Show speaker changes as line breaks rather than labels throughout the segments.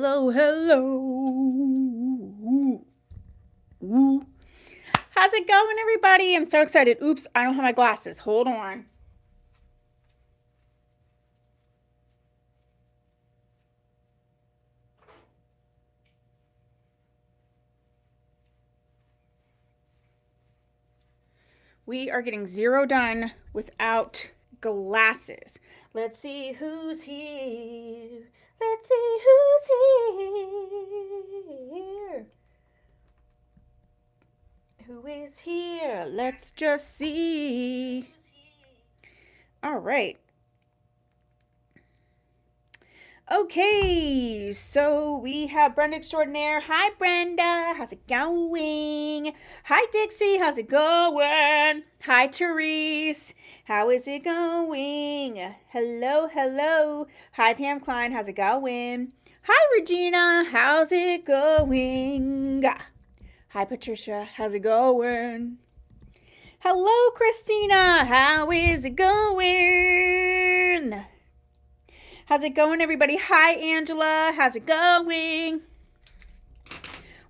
Hello, hello. Ooh. How's it going, everybody? I'm so excited. Oops, I don't have my glasses. Hold on. We are getting zero done without glasses. Let's see who's here. Let's see who's here. Who is here? Let's just see. All right. Okay, so we have Brenda Extraordinaire. Hi, Brenda. How's it going? Hi, Dixie. How's it going? Hi, Therese. How is it going? Hello, hello. Hi, Pam Klein. How's it going? Hi, Regina. How's it going? Hi, Patricia. How's it going? Hello, Christina. How is it going? How's it going, everybody? Hi, Angela. How's it going?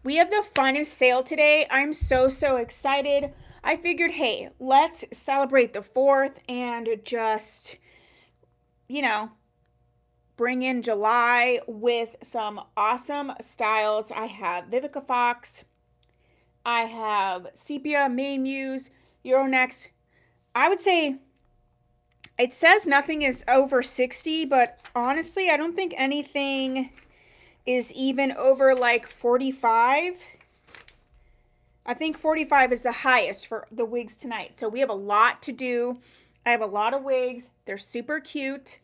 We have the funnest sale today. I'm so excited. I figured, hey, let's celebrate the 4th and just, bring in July with some awesome styles. I have Vivica Fox. I have Sepia, Main Muse, Euronext. I would say it says nothing is over 60, but honestly, I don't think anything is even over like 45. I think 45 is the highest for the wigs tonight. So we have a lot to do. I have a lot of wigs. They're super cute.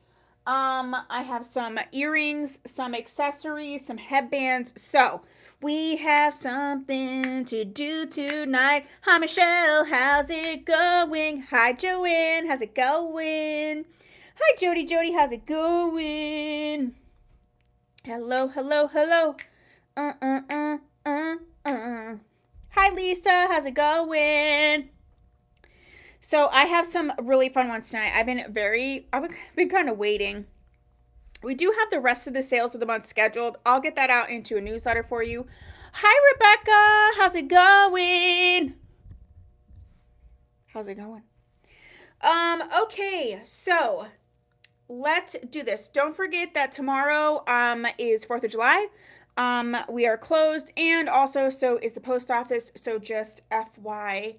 I have some earrings, some accessories, some headbands. So we have something to do tonight. Hi, Michelle. How's it going? Hi, Joanne. How's it going? Hi, Jody. Jody, how's it going? Hello, hello, hello. Hi, Lisa. How's it going? So I have some really fun ones tonight. I've been kind of waiting. We do have the rest of the sales of the month scheduled. I'll get that out into a newsletter for you. Hi, Rebecca. How's it going? How's it going? Okay, so let's do this. Don't forget that tomorrow is 4th of July. We are closed, and also so is the post office. So just FY,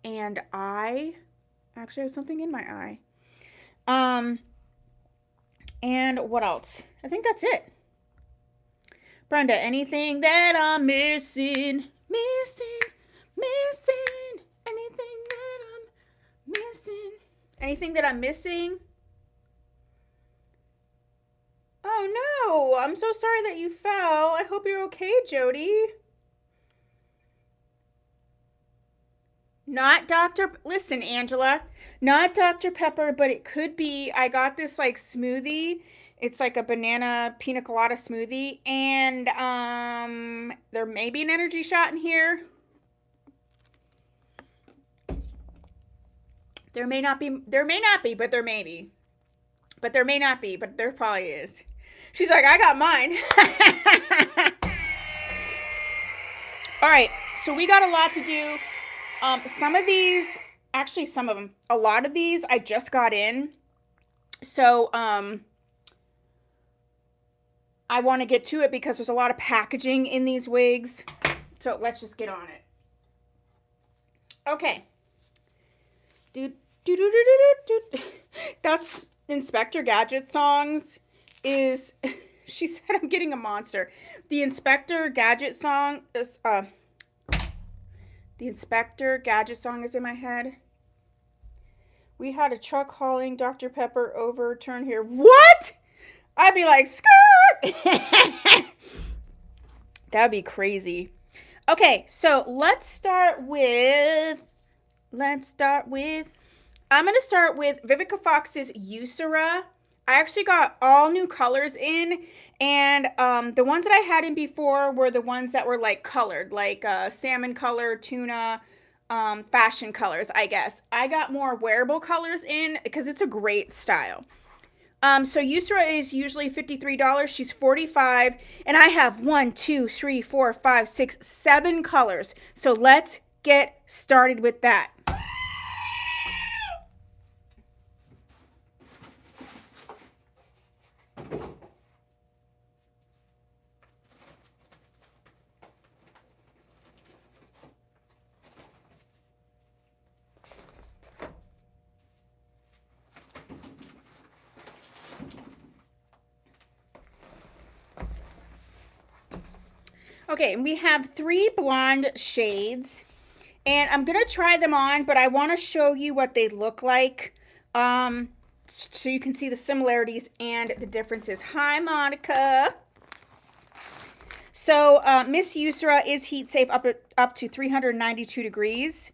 and I actually have something in my eye. And what else? I think that's it. Brenda, anything that I'm missing? Missing. Anything that I'm missing? Anything that I'm missing? Oh no, I'm so sorry that you fell. I hope you're okay, Jody. Not Listen, Angela, not Dr. Pepper, but it could be. I got this like smoothie. It's like a banana pina colada smoothie, and there may be an energy shot in here. There may not be, but there may be. But there may not be, but there probably is. She's like, I got mine. All right, so we got a lot to do. Some of these, actually some of them, a lot of these I just got in. So, I want to get to it because there's a lot of packaging in these wigs. So let's just get on it. Okay. That's Inspector Gadget songs is, she said I'm getting a monster. The Inspector Gadget song is, the Inspector Gadget song is in my head. We had a truck hauling Dr. Pepper overturned here. What? I'd be like, skirt! That'd be crazy. Okay, so let's start with, I'm going to start with Vivica Fox's Usera. I actually got all new colors in, and the ones that I had in before were the ones that were like colored, like salmon color, tuna, fashion colors, I guess. I got more wearable colors in because it's a great style. So Usera is usually $53. She's $45. And I have 1, 2, 3, 4, 5, 6, 7 colors. So let's get started with that. Okay, we have 3 blonde shades, and I'm going to try them on, but I want to show you what they look like, so you can see the similarities and the differences. Hi, Monica. So, Miss Usera is heat safe up to 392 degrees.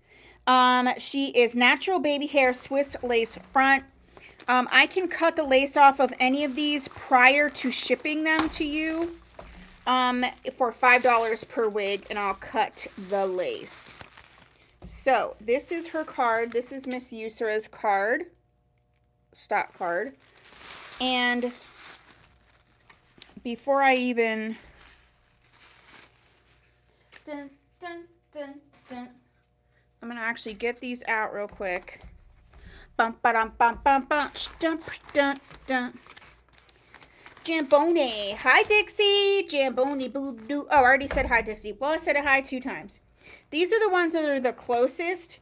She is natural baby hair, Swiss lace front. I can cut the lace off of any of these prior to shipping them to you. For $5 per wig, and I'll cut the lace. So this is her card. This is Miss Usera's card, stock card. And before I even I'm gonna actually get these out real quick. Bum ba dum bum bum bum dum dum dum. Jamboni. Hi, Dixie. Jamboni. Boo doo. Oh, I already said hi, Dixie. Well, I said hi 2 times. These are the ones that are the closest.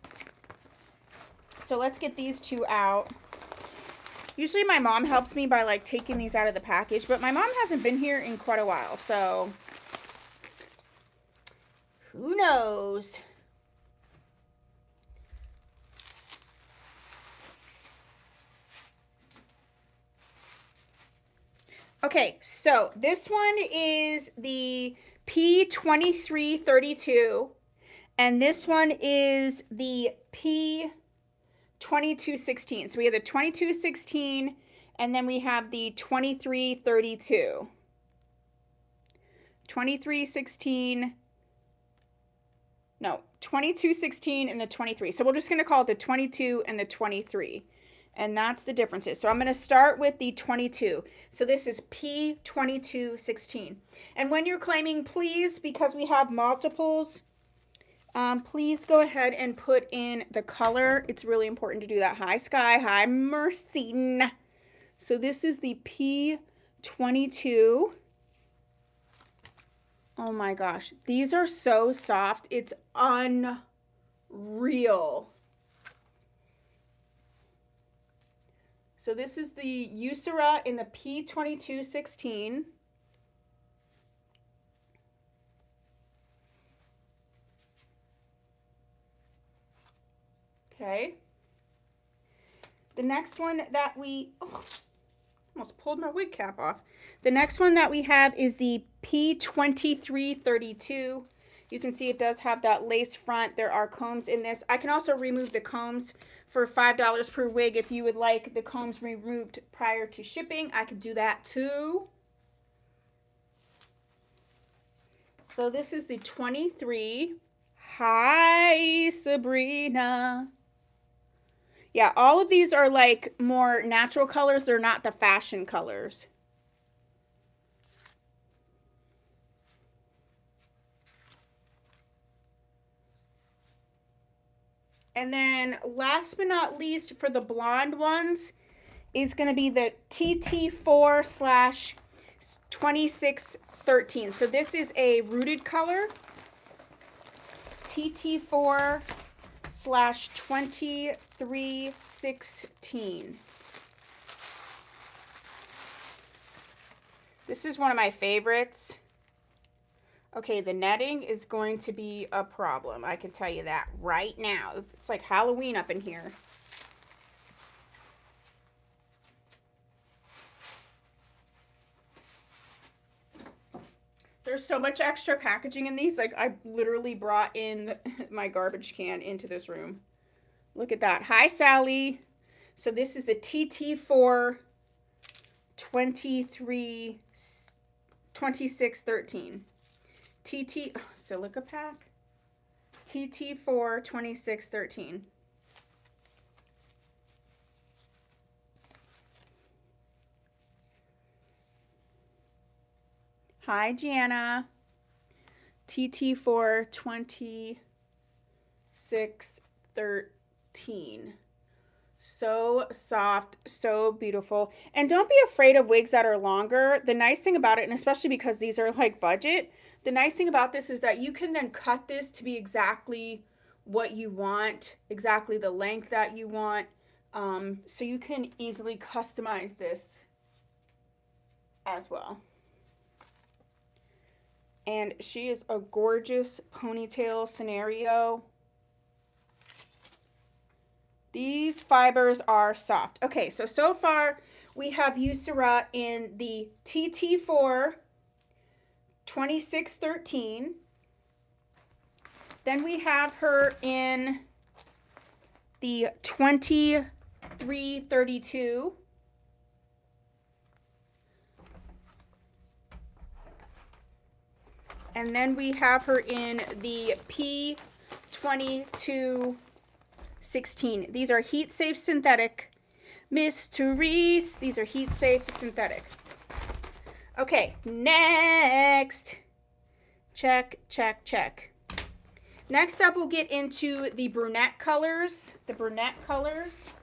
So let's get these 2 out. Usually my mom helps me by like taking these out of the package, but my mom hasn't been here in quite a while, so who knows? Okay, so this one is the P2332, and this one is the P2216. So we have the 2216, and then we have the 2332. 2316, no, 2216 and the 23. So we're just going to call it the 22 and the 23. And that's the differences. So I'm going to start with the 22. So this is P2216. And when you're claiming, please, because we have multiples, please go ahead and put in the color. It's really important to do that. Hi, Sky. Hi, Mercy. So this is the P22. Oh my gosh. These are so soft. It's unreal. So this is the Usera in the P2216. Okay. The next one that we, almost pulled my wig cap off. The next one that we have is the P2332. You can see it does have that lace front. There are combs in this. I can also remove the combs for $5 per wig. If you would like the combs removed prior to shipping, I could do that too. So this is the 23. Hi, Sabrina. Yeah, all of these are like more natural colors. They're not the fashion colors. And then last but not least, for the blonde ones, is going to be the TT4/2613. So this is a rooted color. TT4/2316. This is one of my favorites. Okay, the netting is going to be a problem. I can tell you that right now. It's like Halloween up in here. There's so much extra packaging in these. Like, I literally brought in my garbage can into this room. Look at that. Hi, Sally. So this is the TT4/2613. Silica pack. TT4/2613. Hi, Jana. TT4 2613. So soft, so beautiful. And don't be afraid of wigs that are longer. The nice thing about it, and especially because these are like budget, the nice thing about this is that you can then cut this to be exactly what you want, exactly the length that you want. So you can easily customize this as well. And she is a gorgeous ponytail scenario. These fibers are soft. Okay, so far we have Usera in the TT4 2613. Then we have her in the 2332. And then we have her in the P2216. These are heat safe synthetic. Miss Therese, these are heat safe synthetic. Okay, next. Check, check, check. Next up, we'll get into the brunette colors. The brunette colors.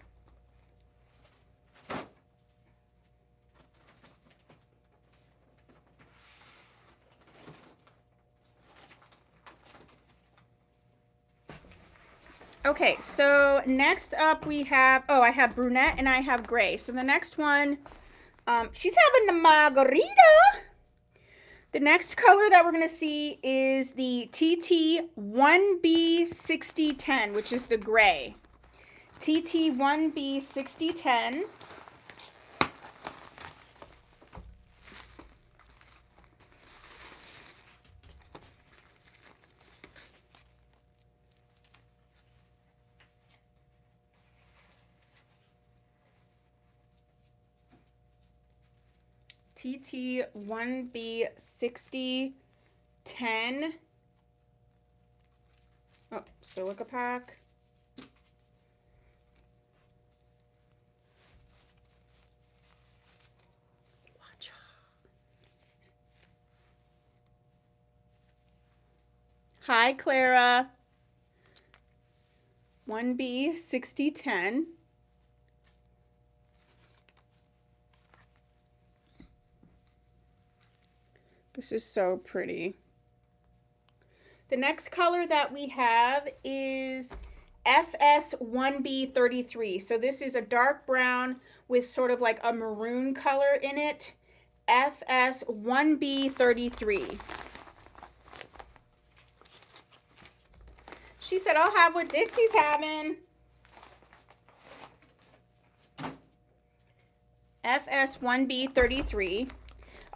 Okay, so next up we have, I have brunette and I have gray. So the next one, she's having the margarita. The next color that we're going to see is the TT1B6010, which is the gray. TT1B6010. TT1B6010. Oh, silica pack. Watch out. Hi, Clara. 1B6010. This is so pretty. The next color that we have is FS1B33. So this is a dark brown with sort of like a maroon color in it. FS1B33. She said, I'll have what Dixie's having. FS1B33.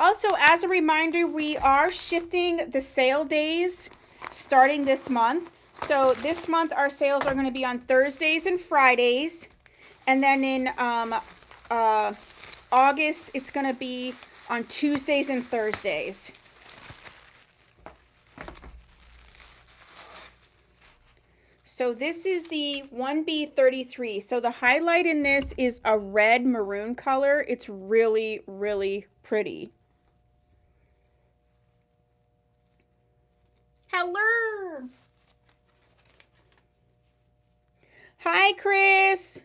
Also, as a reminder, we are shifting the sale days starting this month. So this month, our sales are going to be on Thursdays and Fridays. And then in August, it's going to be on Tuesdays and Thursdays. So this is the 1B33. So the highlight in this is a red maroon color. It's really, really pretty. Hello. Hi, Chris.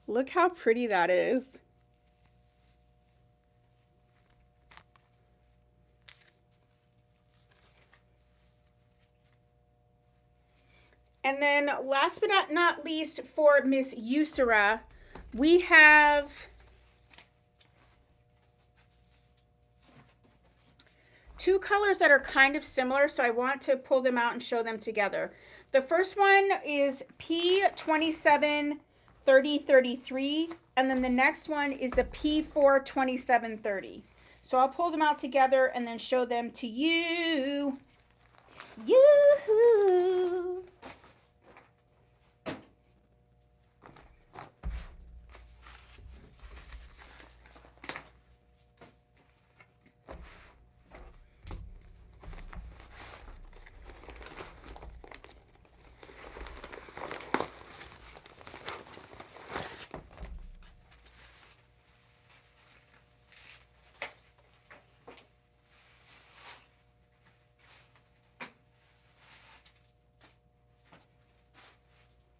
Look how pretty that is. And then last but not least for Miss Usera, we have two colors that are kind of similar, so I want to pull them out and show them together. The first one is P273033, and then the next one is the P42730. So I'll pull them out together and then show them to you. Yoo-hoo!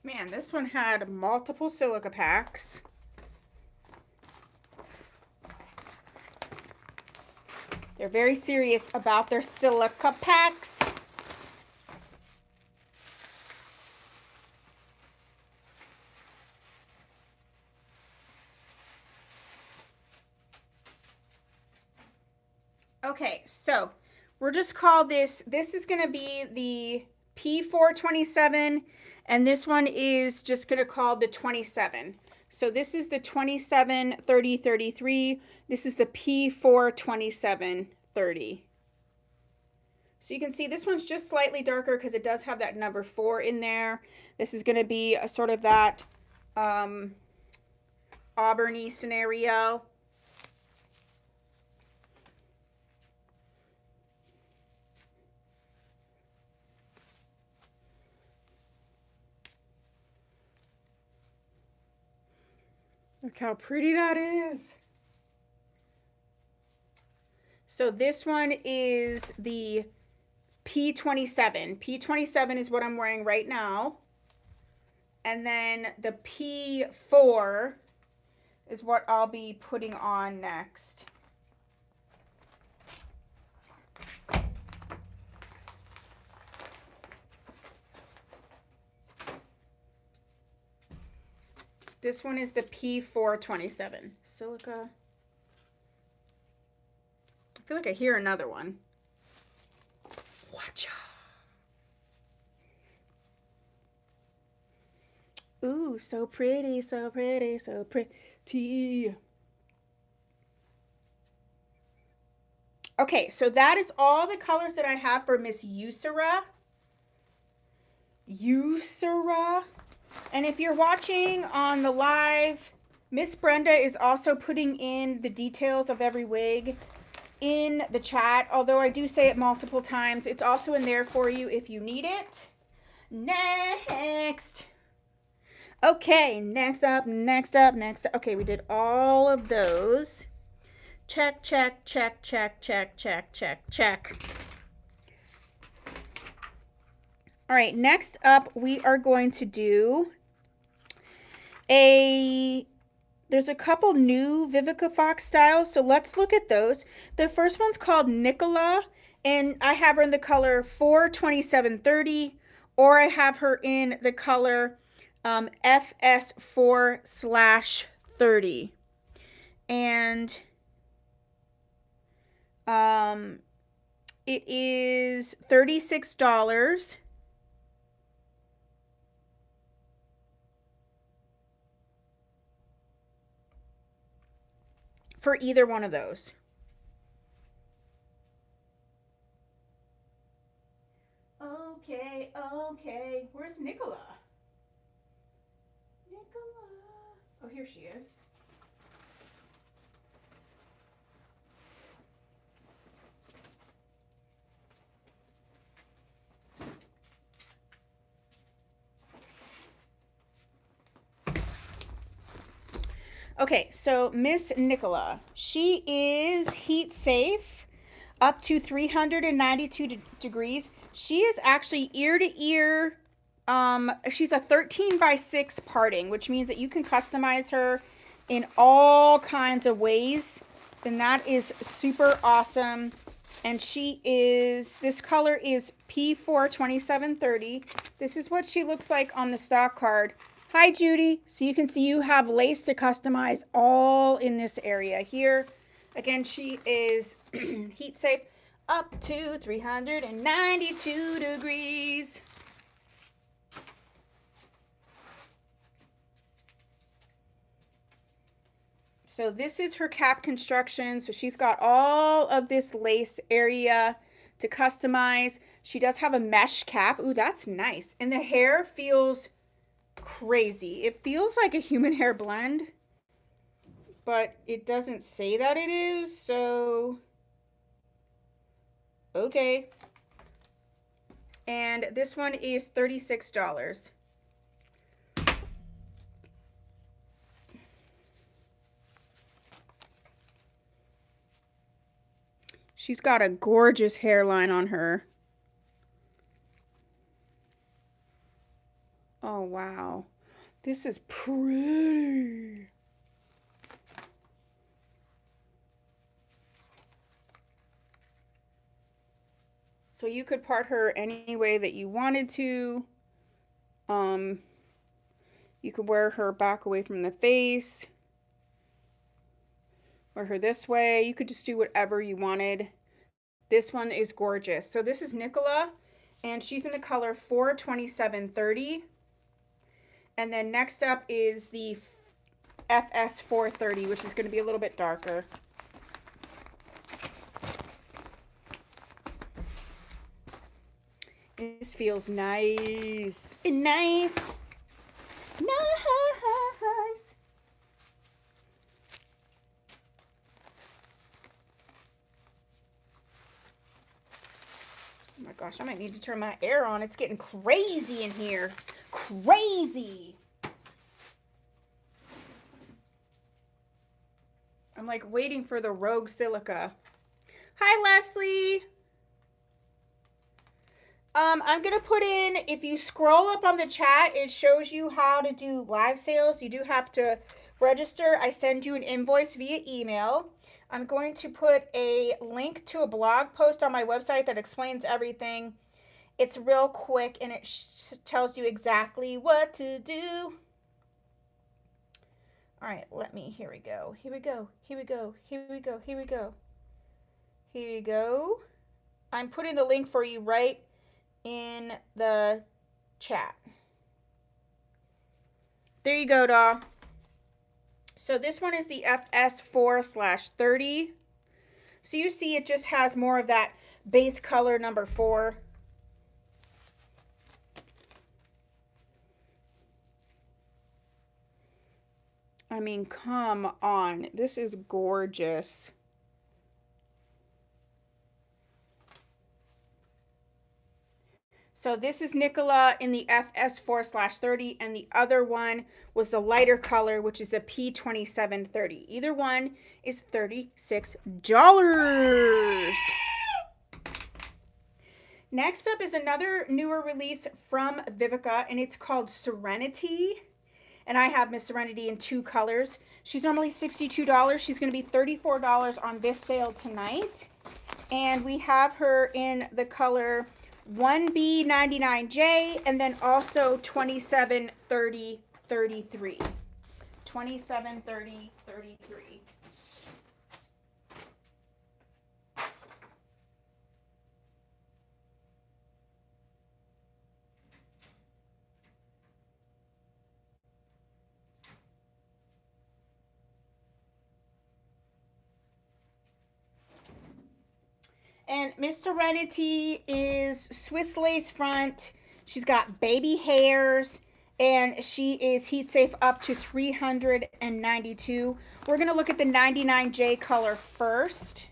Man, this one had multiple silica packs. They're very serious about their silica packs. Okay, so we're just called this is going to be the P427, and this one is just going to call the 27. So this is the 27 30 33. This is the P427 30. So you can see this one's just slightly darker because it does have that number 4 in there. This is going to be a sort of that auburny scenario. Look how pretty that is. So this one is the P27. P27 is what I'm wearing right now. And then the P4 is what I'll be putting on next. This one is the P427. Silica. I feel like I hear another one. Watcha. Ooh, so pretty, so pretty, so pretty. Okay, so that is all the colors that I have for Miss Usera. And if you're watching on the live, Miss Brenda is also putting in the details of every wig in the chat. Although I do say it multiple times, it's also in there for you if you need it. Next. Okay, next up. Okay, we did all of those. Check, check, check, check, check, check, check, check. All right, next up, we are going to do there's a couple new Vivica Fox styles, so let's look at those. The first one's called Nicola, and I have her in the color 42730, or I have her in the color FS4/30. And it is $36. For either one of those. Okay. Where's Nicola? Oh, here she is. Okay, so Miss Nicola, she is heat safe up to 392 degrees. She is actually ear to ear. She's a 13x6 parting, which means that you can customize her in all kinds of ways. And that is super awesome. And this color is P42730. This is what she looks like on the stock card. Hi, Judy. So you can see you have lace to customize all in this area here. Again, she is heat safe up to 392 degrees. So this is her cap construction. So she's got all of this lace area to customize. She does have a mesh cap. Ooh, that's nice. And the hair feels crazy. It feels like a human hair blend, but it doesn't say that it is, so okay. And this one is $36. She's got a gorgeous hairline on her. Oh, wow. This is pretty. So you could part her any way that you wanted to. You could wear her back away from the face. Wear her this way. You could just do whatever you wanted. This one is gorgeous. So this is Nicola, and she's in the color 42730. And then next up is the FS 430, which is going to be a little bit darker. This feels nice. Nice. Nice. Oh my gosh, I might need to turn my air on. It's getting crazy in here. Crazy. I'm like waiting for the Rogue Silica. Hi, Leslie. I'm going to put in, if you scroll up on the chat, it shows you how to do live sales. You do have to register. I send you an invoice via email. I'm going to put a link to a blog post on my website that explains everything. It's real quick, and it tells you exactly what to do. All right, here we go. Here we go. Here we go. Here we go. Here we go. Here you go. I'm putting the link for you right in the chat. There you go, doll. So this one is the FS4/30. So you see it just has more of that base color number 4. I mean, come on. This is gorgeous. So this is Nicola in the FS4/30, and the other one was the lighter color, which is the P2730. Either one is $36. Next up is another newer release from Vivica, and it's called Serenity. And I have Miss Serenity in 2 colors. She's normally $62. She's going to be $34 on this sale tonight. And we have her in the color 1B99J, and then also 273033. 273033. And Miss Serenity is Swiss lace front. She's got baby hairs, and she is heat safe up to 392. We're going to look at the 99J color first.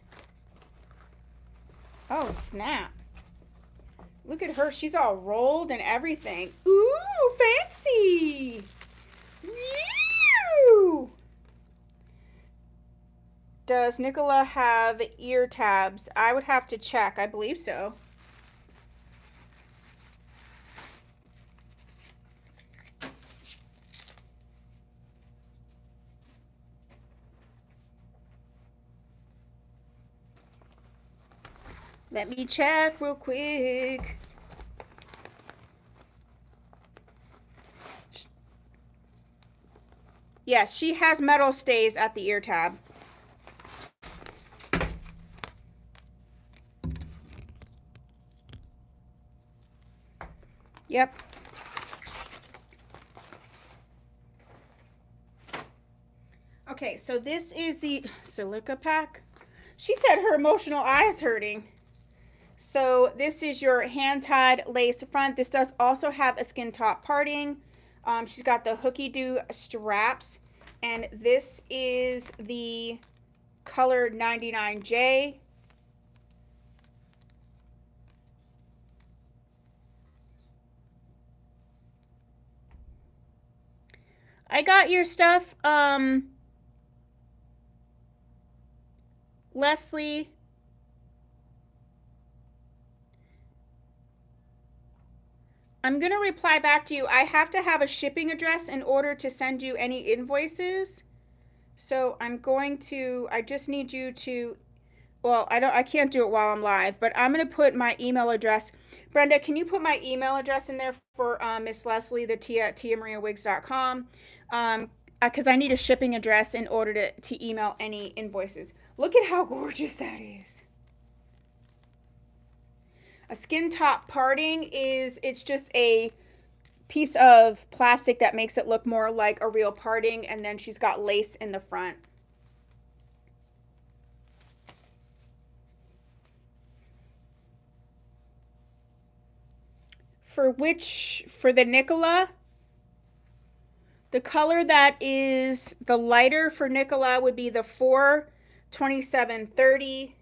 Oh, snap. Look at her. She's all rolled and everything. Ooh, fancy. Woo! Does Nicola have ear tabs? I would have to check. I believe so. Let me check real quick. Yes, she has metal stays at the ear tab. Yep. Okay, so this is the silica pack. She said her emotional eye is hurting. So this is your hand-tied lace front. This does also have a skin top parting. She's got the hooky-doo straps. And this is the color 99J. I got your stuff, Leslie. I'm going to reply back to you. I have to have a shipping address in order to send you any invoices. So I just need you to, well, I can't do it while I'm live, but I'm going to put my email address. Brenda, can you put my email address in there for Miss Leslie, the Tia at tiamariawigs.com? Because I need a shipping address in order to email any invoices. Look at how gorgeous that is. A skin top parting it's just a piece of plastic that makes it look more like a real parting, and then she's got lace in the front. For the Nicola, the color that is the lighter for Nicola would be the 42730.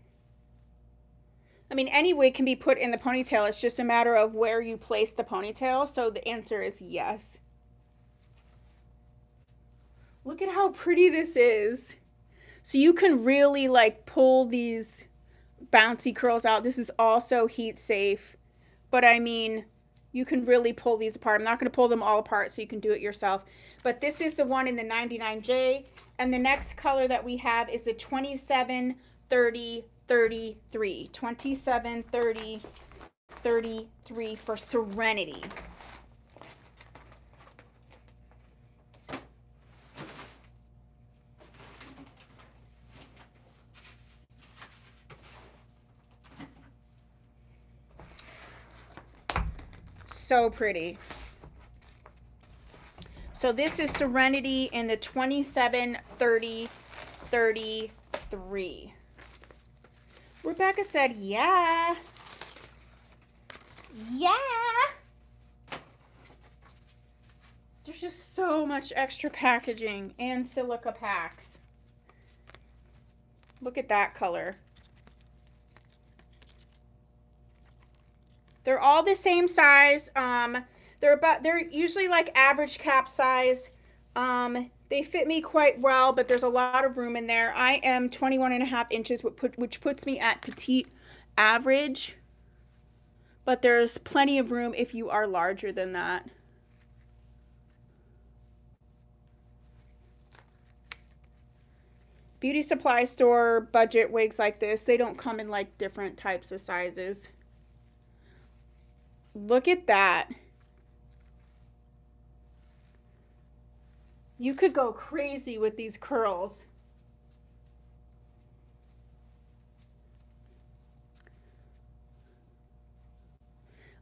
I mean, any wig can be put in the ponytail. It's just a matter of where you place the ponytail. So the answer is yes. Look at how pretty this is. So you can really like pull these bouncy curls out. This is also heat safe. But I mean, you can really pull these apart. I'm not going to pull them all apart so you can do it yourself. But this is the one in the 99J. And the next color that we have is the 2730. 2730 for Serenity. So pretty. So this is Serenity in the 2730-33. Rebecca said, yeah. Yeah. There's just so much extra packaging and silica packs. Look at that color. They're all the same size. They're usually like average cap size. They fit me quite well, but there's a lot of room in there. I am 21.5 inches, which puts me at petite average. But there's plenty of room if you are larger than that. Beauty supply store budget wigs like this, they don't come in like different types of sizes. Look at that. You could go crazy with these curls.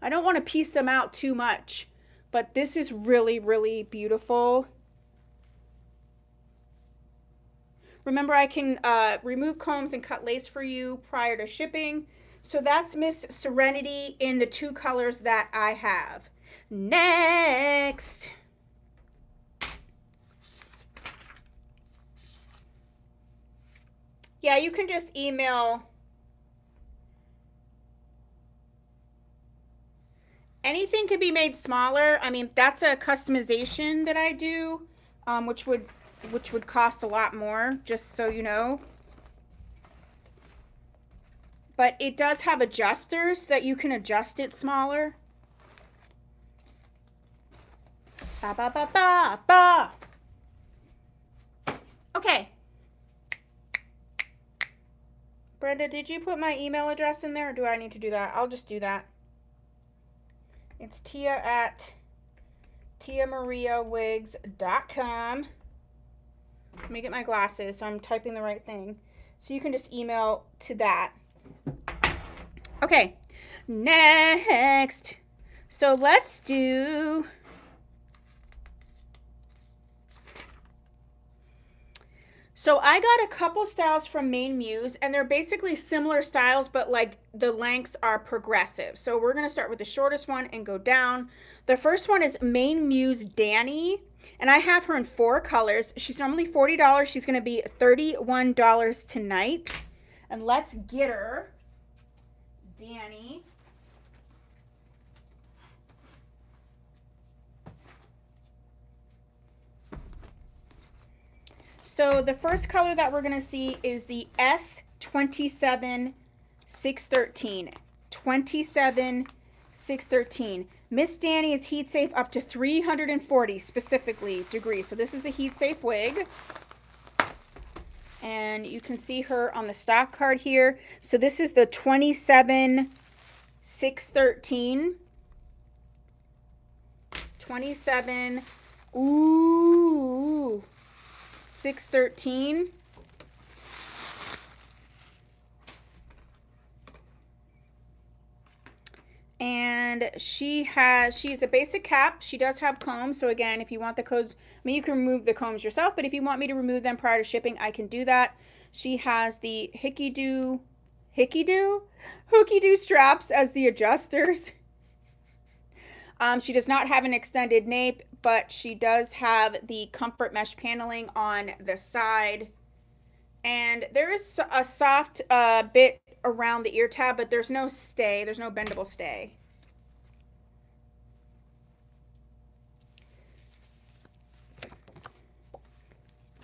I don't want to piece them out too much, but this is really, really beautiful. Remember, I can remove combs and cut lace for you prior to shipping. So that's Miss Serenity in the two colors that I have. Next. Yeah, you can just email. Anything could be made smaller. I mean, that's a customization that I do, which would cost a lot more, just so you know. But it does have adjusters that you can adjust it smaller. Ba ba ba ba ba. Okay. Brenda, did you put my email address in there, or do I need to do that? I'll just do that. It's Tia at tiamariawigs.com. Let me get my glasses so I'm typing the right thing. So you can just email to that. Okay, next. So let's do... So I got a couple styles from Muse, and they're basically similar styles, but like the lengths are progressive. So we're going to start with the shortest one and go down. The first one is Muse Danny, and I have her in 4 colors. She's normally $40. She's going to be $31 tonight. And let's get her, Danny. So the first color that we're going to see is the S27613. 27613. 613. Miss Danny is heat safe up to 340 specifically degrees. So this is a heat safe wig. And you can see her on the stock card here. So this is the 27,613. 27, ooh, 613. And she's a basic cap. She does have combs. So again, if you want the combs, I mean, you can remove the combs yourself, but if you want me to remove them prior to shipping, I can do that. She has the hooky-doo straps as the adjusters. She does not have an extended nape, but she does have the comfort mesh paneling on the side. And there is a soft bit around the ear tab, but there's no stay. There's no bendable stay.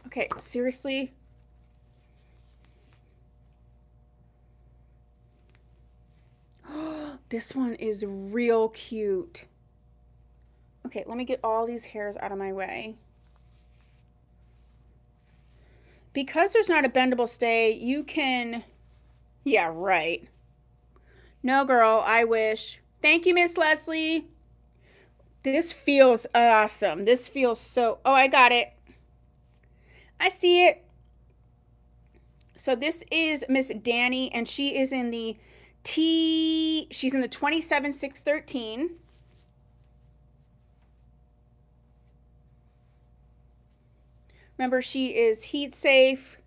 Okay, seriously? This one is real cute. Okay, let me get all these hairs out of my way. Because there's not a bendable stay, you can... Yeah, right. No, girl, I wish. Thank you, Miss Leslie. This feels awesome. This feels so... Oh, I got it. I see it. So this is Miss Danny, and she is in the she's in the 27,613. Remember, she is heat safe.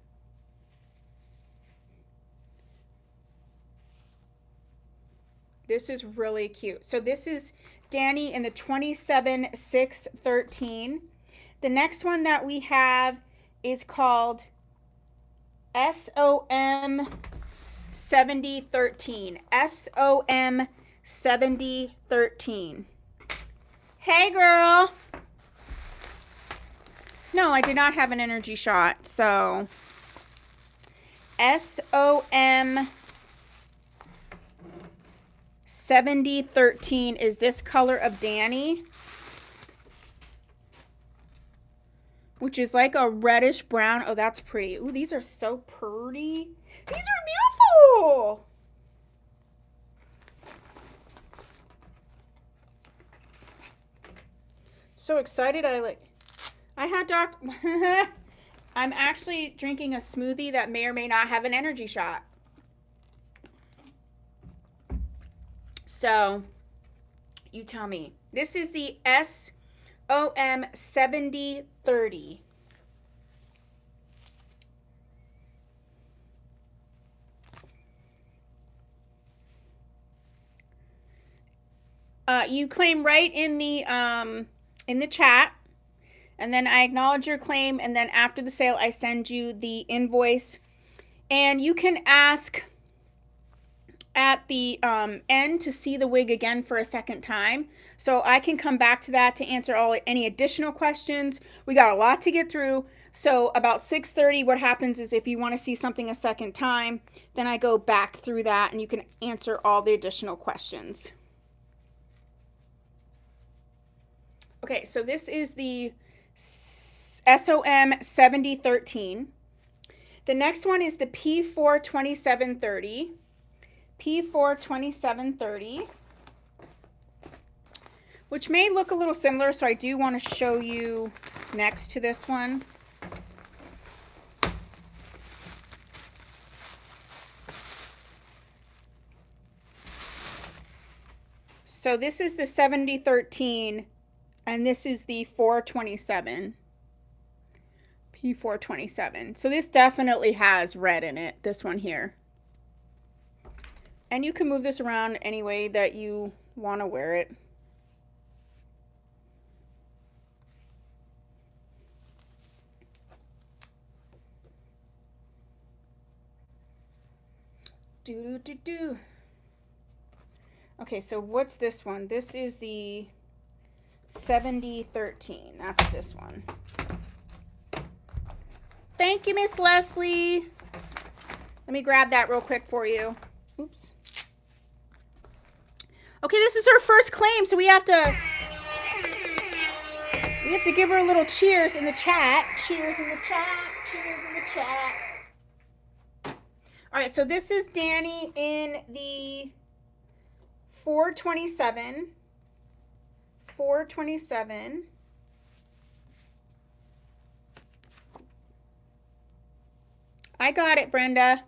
This is really cute. So this is Danny in the 27,613. The next one that we have is called SOM 7013. SOM 7013. Hey, girl. No, I did not have an energy shot. So SOM 7013 is this color of Danny, which is like a reddish brown. Oh, that's pretty. Ooh, these are so pretty. These are beautiful. So excited. I had I'm actually drinking a smoothie that may or may not have an energy shot. So you tell me. This is the SOM 7030. You claim right in the chat, and then I acknowledge your claim, and then after the sale I send you the invoice, and you can ask at the end to see the wig again for a second time, so I can come back to that to answer any additional questions. We got a lot to get through. So about 6:30, what happens is if you want to see something a second time, then I go back through that and you can answer all the additional questions. Okay, so this is the SOM 7013. The next one is the P4 2730. P4 2730, which may look a little similar, so I do want to show you next to this one. So this is the 7013, and this is the 427. P427. So this definitely has red in it, this one here. And you can move this around any way that you want to wear it. Do. Okay, so what's this one? This is the 7013. That's this one. Thank you, Miss Leslie. Let me grab that real quick for you. Oops. Okay, this is her first claim, so we have to give her a little cheers in the chat. Cheers in the chat. Cheers in the chat. All right, so this is Danny in the 427. 427. I got it, Brenda.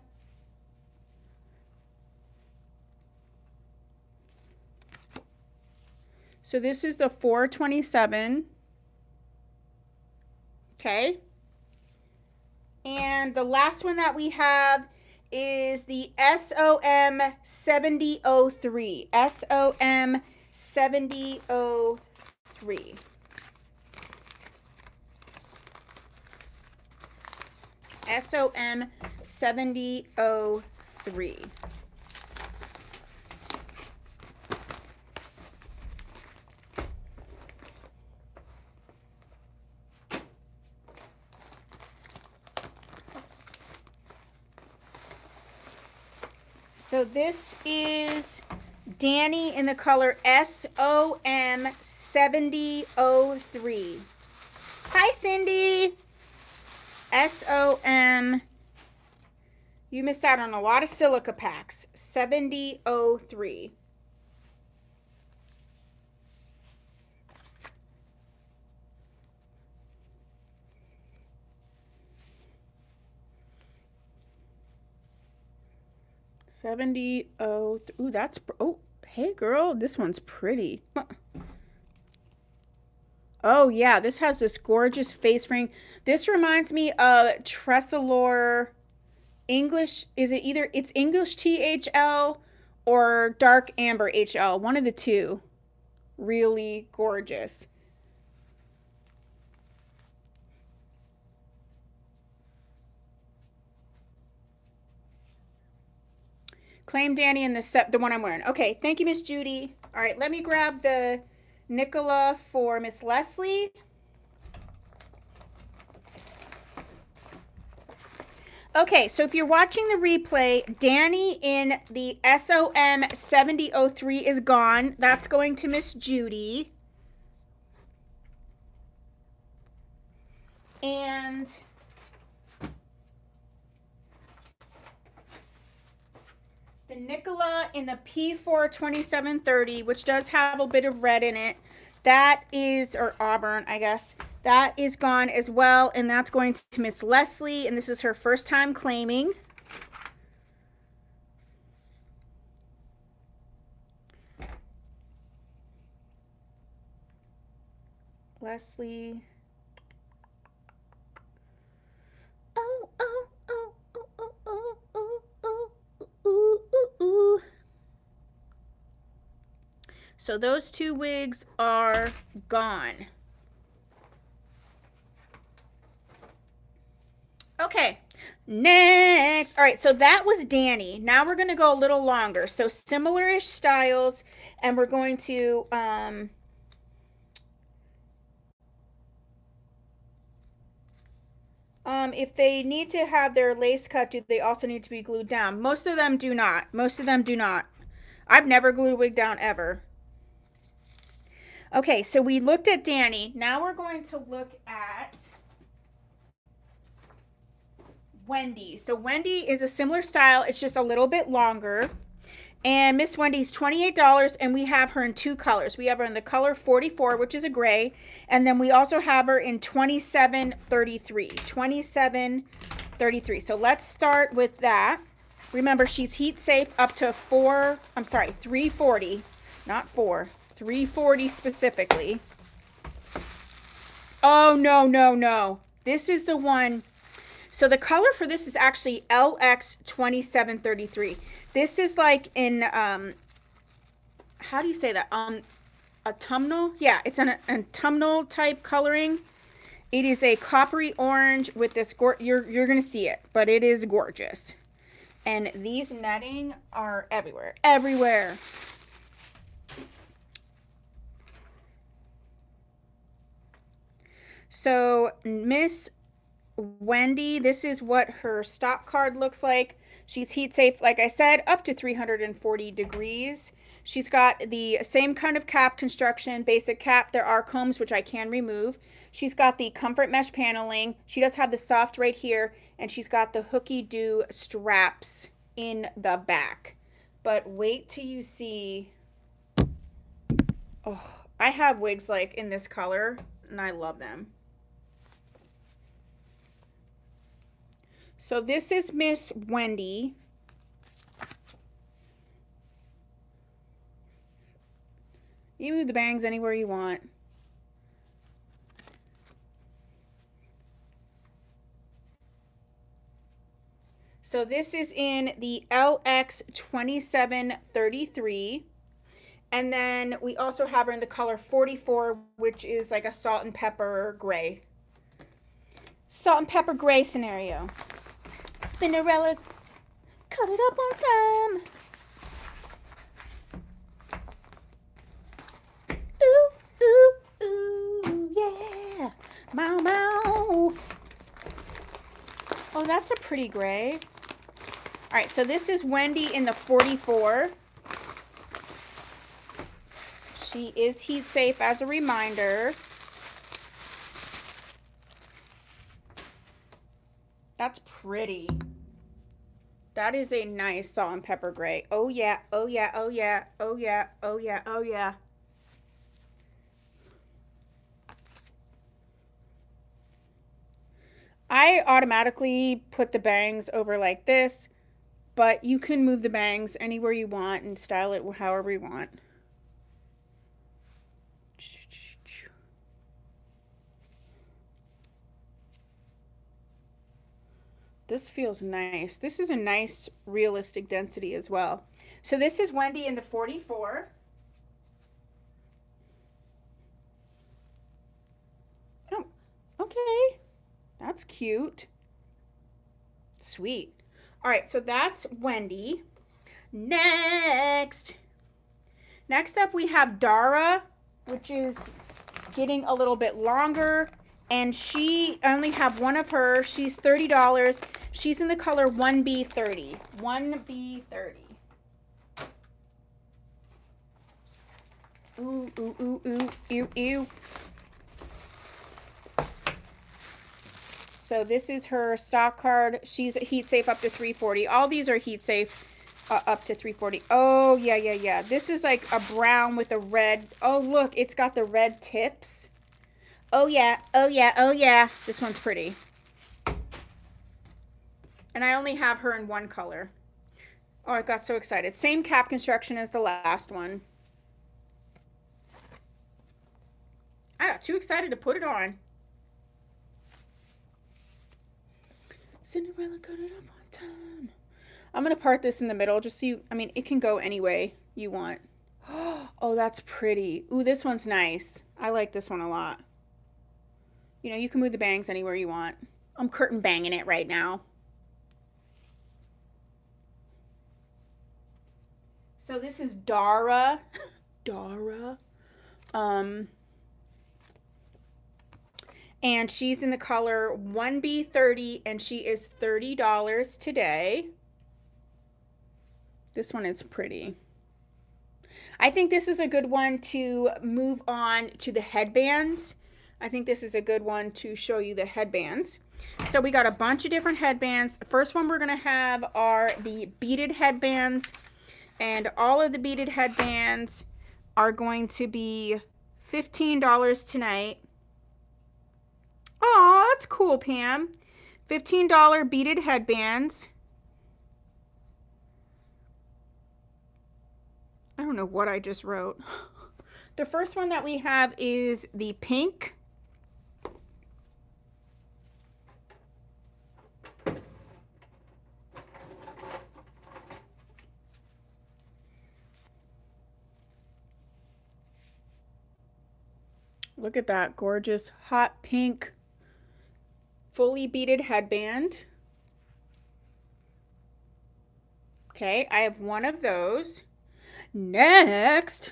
So this is the 427. Okay. And the last one that we have is the SOM 7003. SOM 7003. SOM 7003. So this is Danny in the color SOM 7003. Hi, Cindy. SOM. You missed out on a lot of silica packs. 7003. Ooh, that's, oh, hey girl, this one's pretty. Oh yeah, this has this gorgeous face ring. This reminds me of Tressolor English. Is it either, it's English THL or Dark Amber HL, one of the two. Really gorgeous. Claim Danny in the one I'm wearing. Okay, thank you, Miss Judy. All right, let me grab the Nicola for Miss Leslie. Okay, so if you're watching the replay, Danny in the SOM 7003 is gone. That's going to Miss Judy. And the Nicola in the P4 2730, which does have a bit of red in it, that is, or auburn, I guess, that is gone as well. And that's going to Miss Leslie. And this is her first time claiming. Leslie. Oh, oh, oh, oh, oh, oh, oh, oh, ooh, ooh, ooh. So those two wigs are gone. Okay, next. All right, so that was Danny. Now we're going to go a little longer. So similar-ish styles, and we're going to if they need to have their lace cut, do they also need to be glued down? Most of them do not. Most of them do not. I've never glued a wig down ever. Okay, so we looked at Danny. Now we're going to look at Wendy. So Wendy is a similar style. It's just a little bit longer. And Miss Wendy's $28, and we have her in two colors. We have her in the color 44, which is a gray, and then we also have her in 2733. 2733. So let's start with that. Remember, she's heat safe up to 340, not 4, 340 specifically. Oh, no, no, no. This is the one. So the color for this is actually LX 2733. This is like in, how do you say that? Autumnal? Yeah, it's an autumnal type coloring. It is a coppery orange with this, you're going to see it, but it is gorgeous. And these netting are everywhere, everywhere. So Miss Wendy, this is what her stock card looks like. She's heat safe, like I said, up to 340 degrees. She's got the same kind of cap construction, basic cap. There are combs, which I can remove. She's got the comfort mesh paneling. She does have the soft right here, and she's got the hooky do straps in the back. But wait till you see. Oh, I have wigs like in this color, and I love them. So this is Miss Wendy. You move the bangs anywhere you want. So this is in the LX 2733. And then we also have her in the color 44, which is like a salt and pepper gray. Salt and pepper gray scenario. Spinnerella, cut it up on time. Ooh, ooh, ooh, yeah. Mow, mow. Oh, that's a pretty gray. All right, so this is Wendy in the 44. She is heat safe as a reminder. That's pretty. That is a nice salt and pepper gray. Oh yeah, oh yeah, oh yeah, oh yeah, oh yeah, oh yeah. I automatically put the bangs over like this, but you can move the bangs anywhere you want and style it however you want. This feels nice. This is a nice realistic density as well. So this is Wendy in the 44. Oh, okay. That's cute. Sweet. All right, so that's Wendy. Next up we have Dara, which is getting a little bit longer. And I only have one of her. She's $30. She's in the color 1B30. 1B30. Ooh, ooh, ooh, ooh, ew, ew. So this is her stock card. She's heat safe up to 340. All these are heat safe up to 340. Oh, yeah, yeah, yeah. This is like a brown with a red. Oh, look, it's got the red tips. Oh, yeah, oh, yeah, oh, yeah. This one's pretty. And I only have her in one color. Oh, I got so excited. Same cap construction as the last one. I got too excited to put it on. Cinderella cut it up on time. I'm going to part this in the middle just so you, I mean, it can go any way you want. Oh, that's pretty. Ooh, this one's nice. I like this one a lot. You know, you can move the bangs anywhere you want. I'm curtain banging it right now. So this is Dara. Dara. And she's in the color 1B30, and she is $30 today. This one is pretty. I think this is a good one to move on to the headbands. I think this is a good one to show you the headbands. So we got a bunch of different headbands. The first one we're going to have are the beaded headbands. And all of the beaded headbands are going to be $15 tonight. Oh, that's cool, Pam. $15 beaded headbands. I don't know what I just wrote. The first one that we have is the pink. Look at that gorgeous hot pink fully beaded headband. Okay, I have one of those. Next,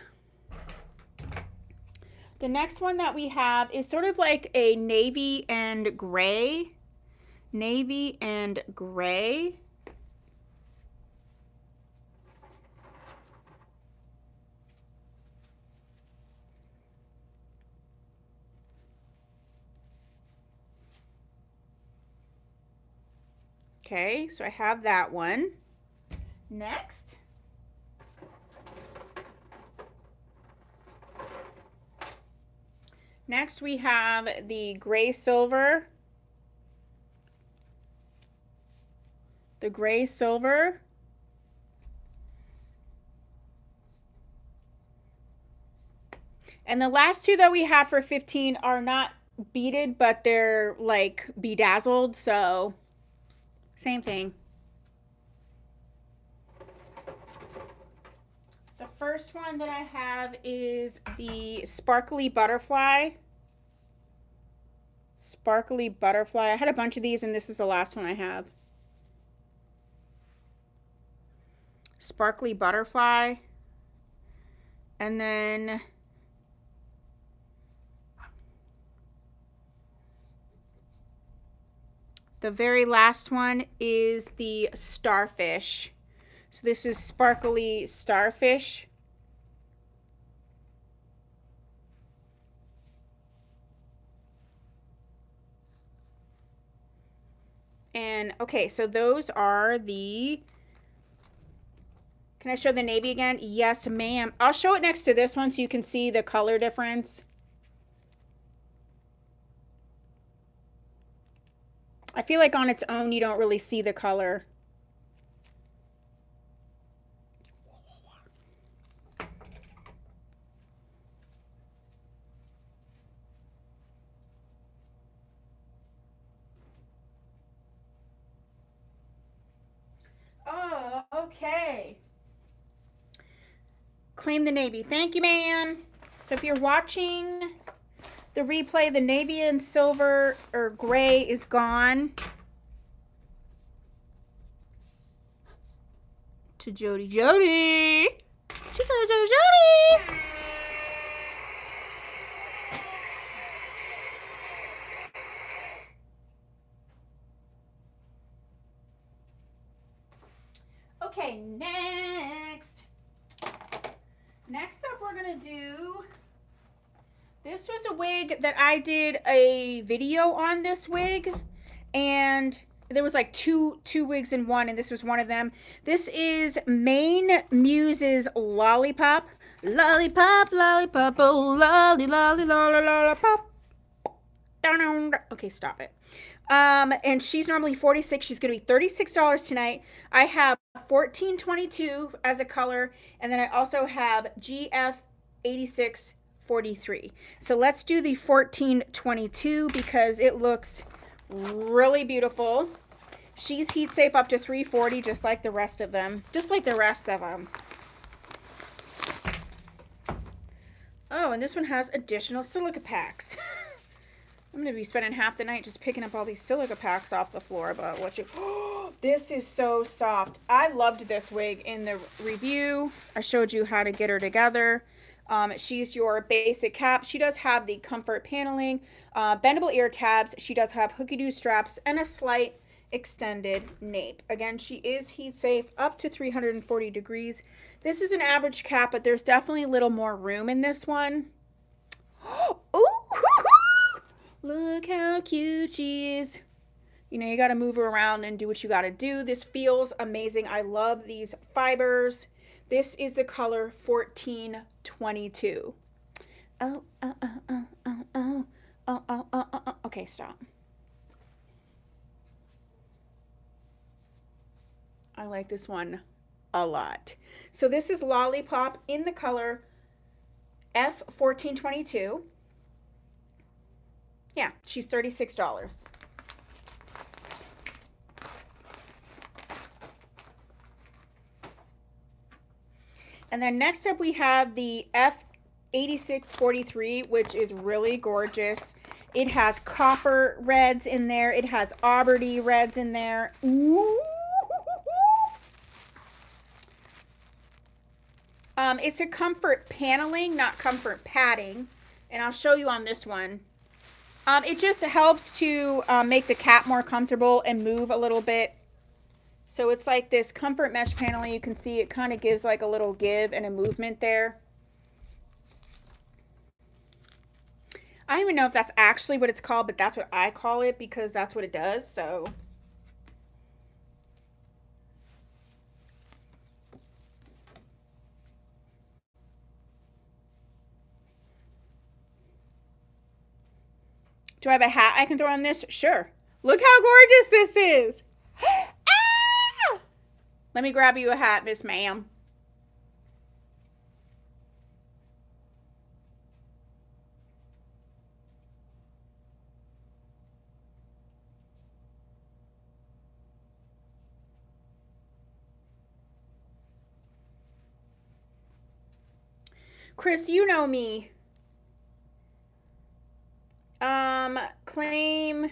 the next one that we have is sort of like a navy and gray. Navy and gray. Okay, so I have that one. Next. Next we have the gray silver. The gray silver. And the last two that we have for 15 are not beaded, but they're like bedazzled, so same thing. The first one that I have is the sparkly butterfly. Sparkly butterfly. I had a bunch of these and this is the last one I have. Sparkly butterfly. And then the very last one is the starfish. So this is sparkly starfish. And okay, so those are the, can I show the navy again? Yes, ma'am. I'll show it next to this one so you can see the color difference. I feel like on its own you don't really see the color. Oh, okay. Claim the navy. Thank you, ma'am. So if you're watching the replay, the navy and silver or gray is gone. To Jody. Jody! She said Jody! Okay, next. Next up, we're going to do, this was a wig that I did a video on this wig, and there was like two wigs in one, and this was one of them. This is Maine Muse's Lollipop. Lollipop, lollipop, oh, lolly, lolly, lolly, lollipop. Okay, stop it. And she's normally $46. She's going to be $36 tonight. I have 1422 as a color, and then I also have GF 8643. So let's do the 1422 because it looks really beautiful. She's heat safe up to 340, just like the rest of them. Oh, and this one has additional silica packs. I'm going to be spending half the night just picking up all these silica packs off the floor, but what you... This is so soft. I loved this wig in the review. I showed you how to get her together. She's your basic cap. She does have the comfort paneling, bendable ear tabs. She does have hooky-doo straps and a slight extended nape. Again, she is heat safe up to 340 degrees. This is an average cap, but there's definitely a little more room in this one. Ooh! Look how cute she is. You know, you got to move her around and do what you got to do. This feels amazing. I love these fibers. This is the color 1422. Oh. Okay, stop. I like this one a lot. So this is Lollipop in the color F1422. Yeah, she's $36. And then next up we have the F8643, which is really gorgeous. It has copper reds in there. It has auburny reds in there. Ooh. It's a comfort paneling, not comfort padding. And I'll show you on this one. It just helps to make the cap more comfortable and move a little bit. So it's like this comfort mesh paneling. You can see it kind of gives like a little give and a movement there. I don't even know if that's actually what it's called, but that's what I call it because that's what it does. So Do I have a hat I can throw on this? Sure. Look how gorgeous this is. Ah! Let me grab you a hat, Miss Ma'am. Chris, you know me. Claim.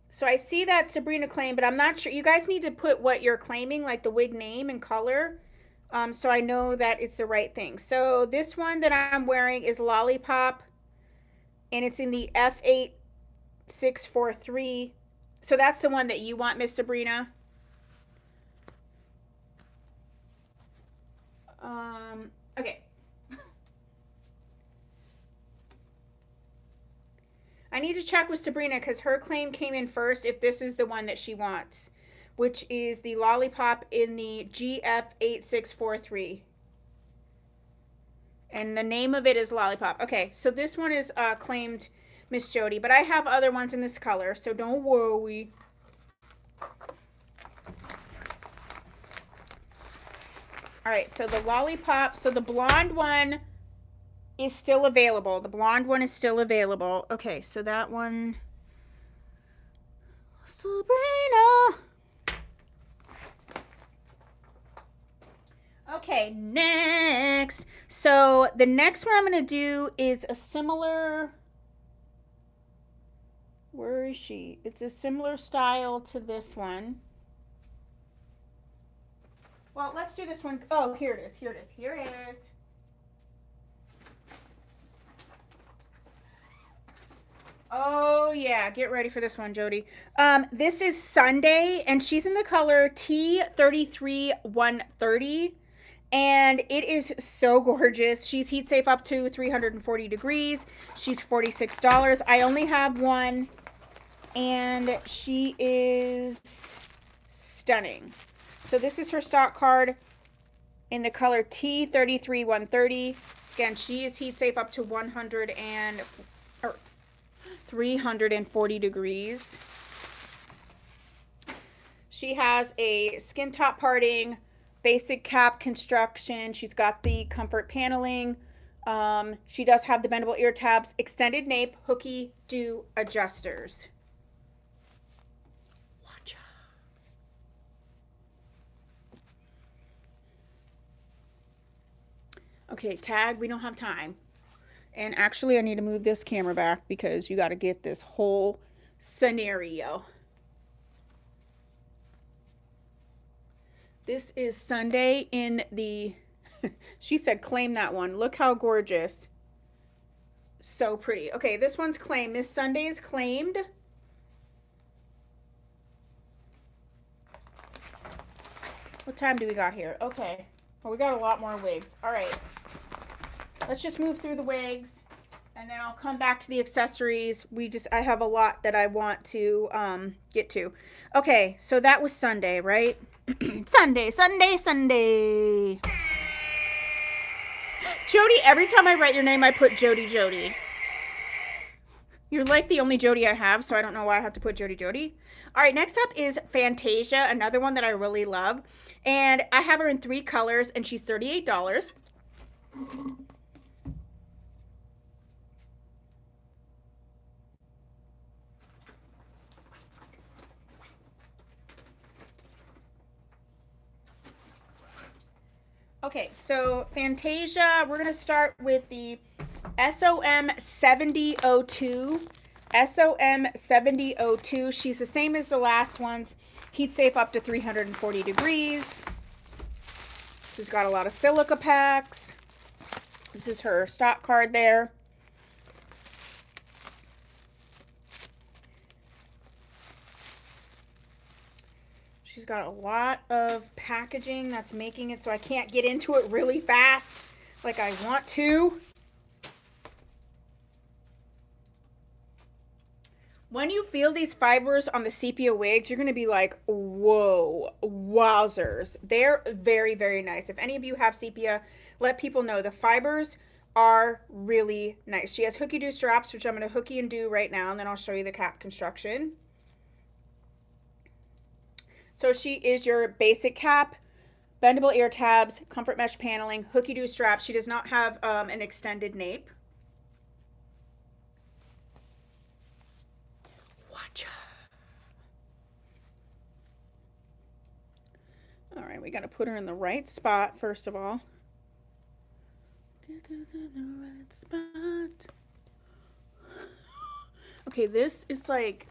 So I see that Sabrina claimed, but I'm not sure. You guys need to put what you're claiming, like the wig name and color, so I know that it's the right thing. So this one that I'm wearing is Lollipop, and it's in the F8643. So that's the one that you want, Miss Sabrina. Okay. I need to check with Sabrina because her claim came in first if this is the one that she wants, which is the Lollipop in the GF8643. And the name of it is Lollipop. Okay, so this one is claimed Miss Jody, but I have other ones in this color, so don't worry. All right, so the Lollipop, so the blonde one is still available. The blonde one is still available. Okay, so that one, Sabrina. Okay, next. So the next one I'm going to do is a similar, where is she? It's a similar style to this one. Well, let's do this one. Oh, here it is. Here it is. Here it is. Oh, yeah. Get ready for this one, Jody. This is Sunday, and she's in the color T33130. And it is so gorgeous. She's heat safe up to 340 degrees. She's $46. I only have one, and she is stunning. So this is her stock card in the color T33130. Again, she is heat safe up to 340 degrees. She has a skin top parting, basic cap construction. She's got the comfort paneling. She does have the bendable ear tabs, extended nape, hooky do adjusters. Watch out. Okay, tag, we don't have time. And actually, I need to move this camera back because you got to get this whole scenario. This is Sunday in the, she said claim that one. Look how gorgeous. So pretty. Okay, this one's claimed. This Sunday is claimed. What time do we got here? Okay. Well, we got a lot more wigs. All right. Let's just move through the wigs, and then I'll come back to the accessories. I have a lot that I want to get to. Okay, so that was Sunday, right? Sunday. Jody, every time I write your name, I put Jody. You're like the only Jody I have, so I don't know why I have to put Jody. All right, next up is Fantasia, another one that I really love. And I have her in 3 colors, and she's $38. Okay, so Fantasia, we're going to start with the SOM 7002. SOM 7002. She's the same as the last ones. Heat safe up to 340 degrees. She's got a lot of silica packs. This is her stock card there. She's got a lot of packaging that's making it so I can't get into it really fast like I want to. When you feel these fibers on the sepia wigs, you're going to be like, whoa, wowzers. They're very, very nice. If any of you have sepia, let people know. The fibers are really nice. She has hooky do straps, which I'm going to hooky and do right now, and then I'll show you the cap construction. So she is your basic cap, bendable ear tabs, comfort mesh paneling, hooky do straps. She does not have an extended nape. Watch. All right, we got to put her in the right spot first of all. Get her in the right spot. Okay, this is like,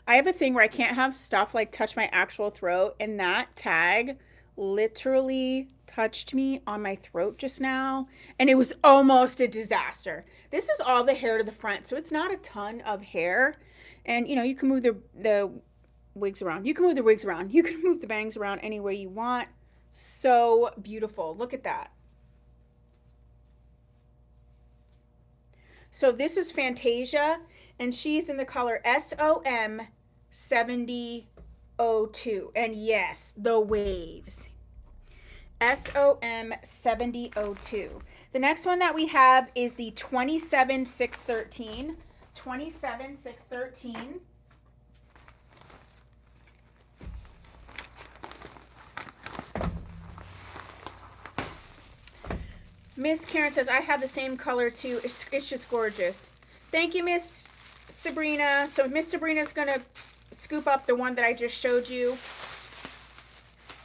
I have a thing where I can't have stuff like touch my actual throat, and that tag literally touched me on my throat just now, and it was almost a disaster. This is all the hair to the front, so it's not a ton of hair. And you know, you can move the wigs around. You can move the wigs around. You can move the bangs around any way you want. So beautiful. Look at that. So this is Fantasia, and she's in the color SOM 7002. And yes, the waves. SOM 7002. The next one that we have is the 27613. 27613. Miss Karen says, I have the same color too. It's just gorgeous. Thank you, Miss Sabrina. So Miss Sabrina's going to scoop up the one that I just showed you,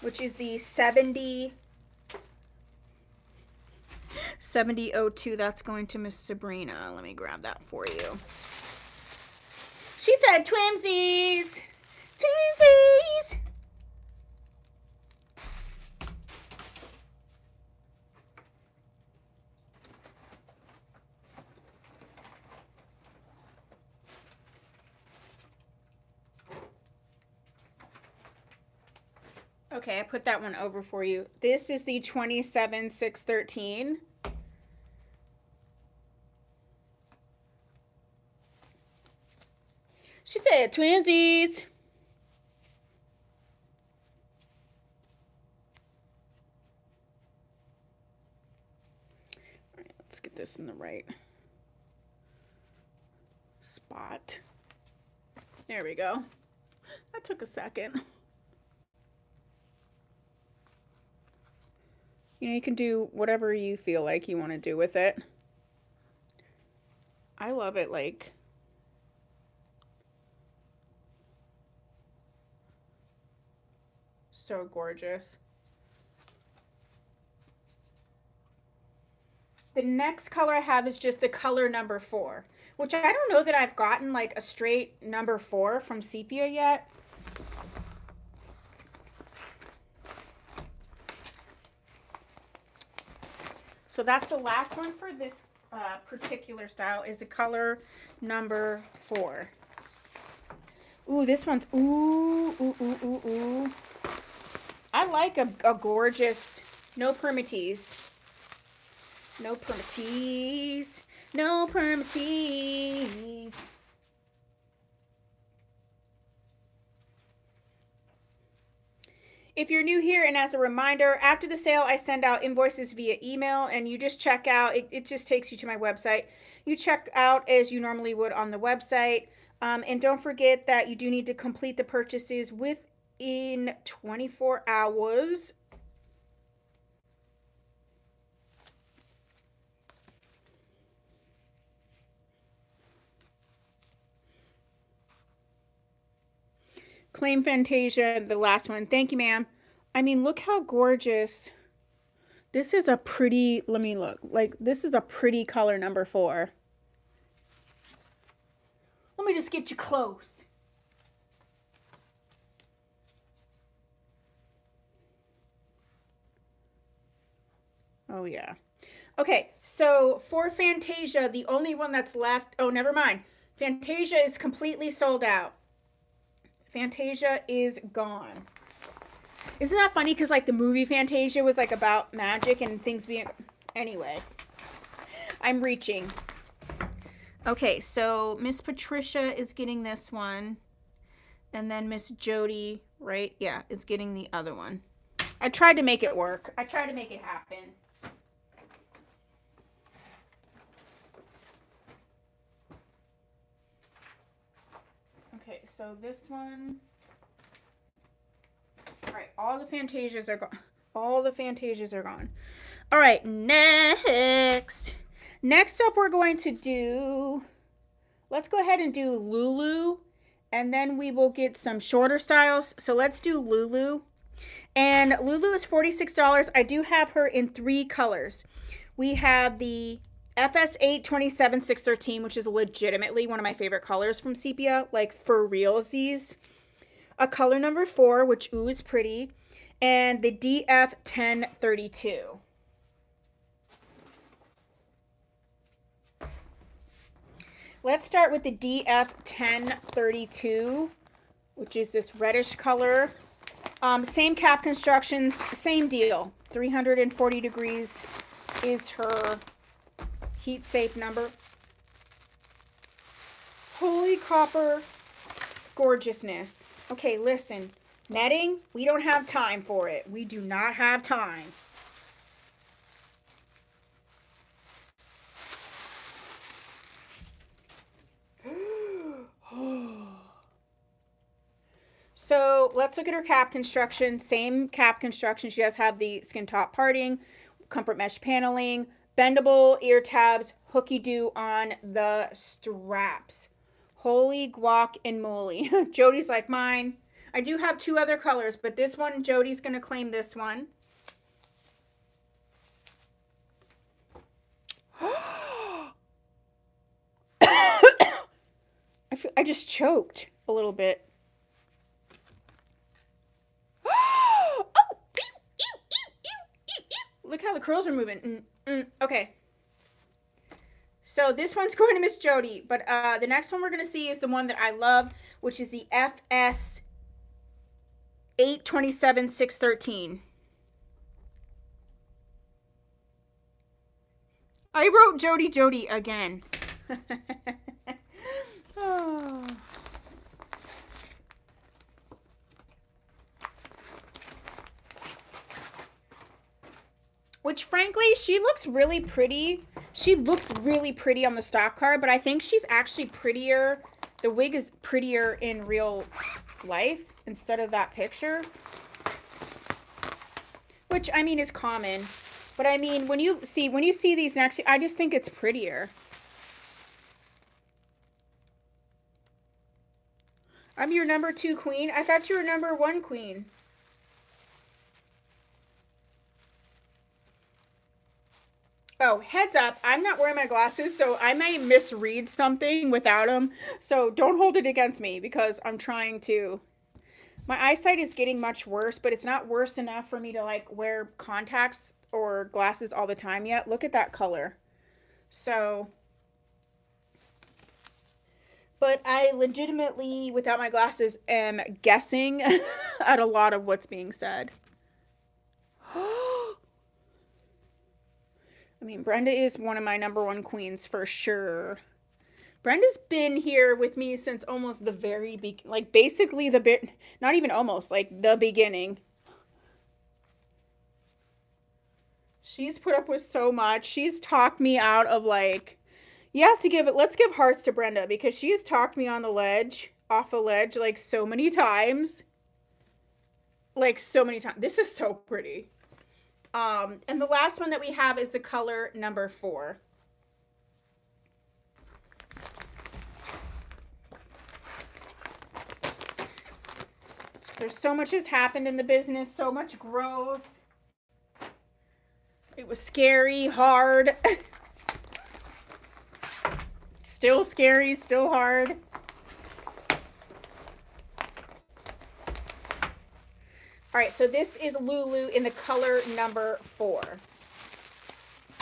which is the 7002. That's going to Miss Sabrina. Let me grab that for you. She said twinsies. Twinsies. Okay, I put that one over for you. This is the 27613. She said twinsies. All right, let's get this in the right spot. There we go. That took a second. You know, you can do whatever you feel like you want to do with it. I love it, like, so gorgeous. The next color I have is just the color number 4, which I don't know that I've gotten like a straight number 4 from Sepia yet. So that's the last one for this particular style, is the color number 4. Ooh, this one's, ooh, ooh, ooh, ooh, ooh. I like a gorgeous, no permatease. No permatease. No permatease. If you're new here, and as a reminder, after the sale, I send out invoices via email, and you just check out. It just takes you to my website. You check out as you normally would on the website. And don't forget that you do need to complete the purchases within 24 hours. Claim Fantasia, the last one. Thank you, ma'am. I mean, look how gorgeous. This is a pretty, let me look. Like, this is a pretty color number 4. Let me just get you close. Oh, yeah. Okay, so for Fantasia, the only one that's left, oh, never mind. Fantasia is completely sold out. Fantasia is gone. Isn't that funny? Because like the movie Fantasia was like about magic and things being... Anyway, I'm reaching. Okay, so Miss Patricia is getting this one. And then Miss Jody, right? Yeah, is getting the other one. I tried to make it work. I tried to make it happen. Okay, so this one. All right, all the Fantasias are gone. All the Fantasias are gone. All right, next. Next up, we're going to do. Let's go ahead and do Lulu, and then we will get some shorter styles. So let's do Lulu. And Lulu is $46. I do have her in 3 colors. We have the FS8 27 613, which is legitimately one of my favorite colors from Sepia, like for realsies. A color number 4, which ooh is pretty, and the DF 1032. Let's start with the DF 1032, which is this reddish color. Same cap constructions, same deal. 340 degrees is her heat safe number. Holy copper gorgeousness. Okay, listen. Netting, we don't have time for it. We do not have time. So let's look at her cap construction. Same cap construction. She does have the skin top parting, comfort mesh paneling, bendable ear tabs, hooky do on the straps. Holy guac and moly. Jody's like mine. I do have 2 other colors, but this one, Jody's going to claim this one. I just choked a little bit. Look how the curls are moving. Okay. So this one's going to Miss Jody, but the next one we're going to see is the one that I love, which is the FS 827 613. I wrote Jody again. Oh. Which, frankly, she looks really pretty. She looks really pretty on the stock card, but I think she's actually prettier. The wig is prettier in real life instead of that picture. Which, I mean, is common. But, I mean, when you see these next, I just think it's prettier. I'm your number 2 queen? I thought you were number 1 queen. Oh, heads up, I'm not wearing my glasses, so I may misread something without them. So don't hold it against me because I'm trying to. My eyesight is getting much worse, but it's not worse enough for me to like wear contacts or glasses all the time yet. Look at that color. So, but I legitimately, without my glasses, am guessing at a lot of what's being said. I mean, Brenda is one of my number 1 queens for sure. Brenda's been here with me since almost the very like basically the bit, not even almost, like the beginning. She's put up with so much. She's talked me out of like, you have to give it, let's give hearts to Brenda because she has talked me on the ledge, off a ledge like so many times. Like so many times. This is so pretty. And the last one that we have is the color number 4. There's so much has happened in the business, so much growth. It was scary, hard. Still scary, still hard. All right, so this is Lulu in the color number 4.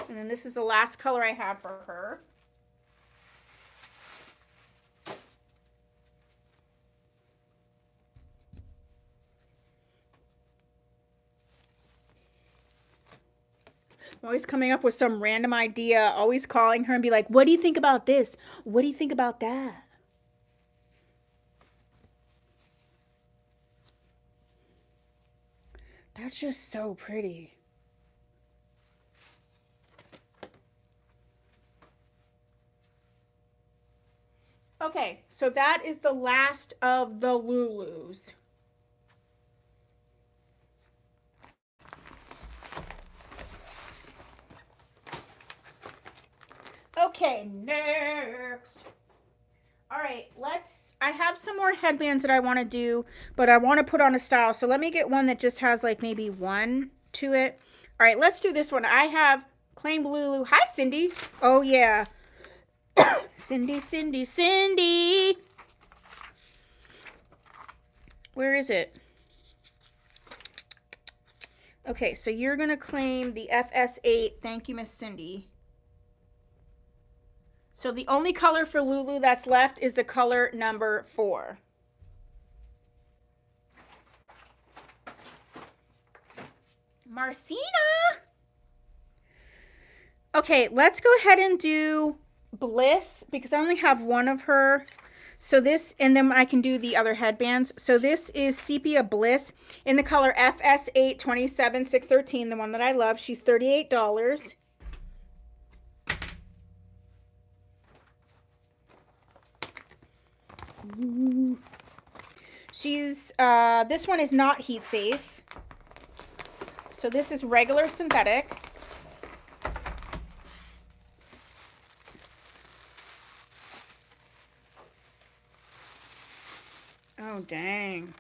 And then this is the last color I have for her. I'm always coming up with some random idea, always calling her and be like, what do you think about this? What do you think about that? That's just so pretty. Okay, So that is the last of the Lulus. Okay, next. All right, I have some more headbands that I want to do, but I want to put on a style. So let me get one that just has like maybe one to it. All right, let's do this one. I have Claim Lulu. Hi, Cindy. Oh, yeah. Cindy, Cindy, Cindy. Where is it? Okay, so you're going to claim the FS8. Thank you, Miss Cindy. So the only color for Lulu that's left is the color number 4. Marcina. Okay, let's go ahead and do Bliss because I only have one of her. So this, and then I can do the other headbands. So this is Sepia Bliss in the color FS8 27613, the one that I love. She's $38. Ooh. She's, this one is not heat safe. So this is regular synthetic. Oh, dang.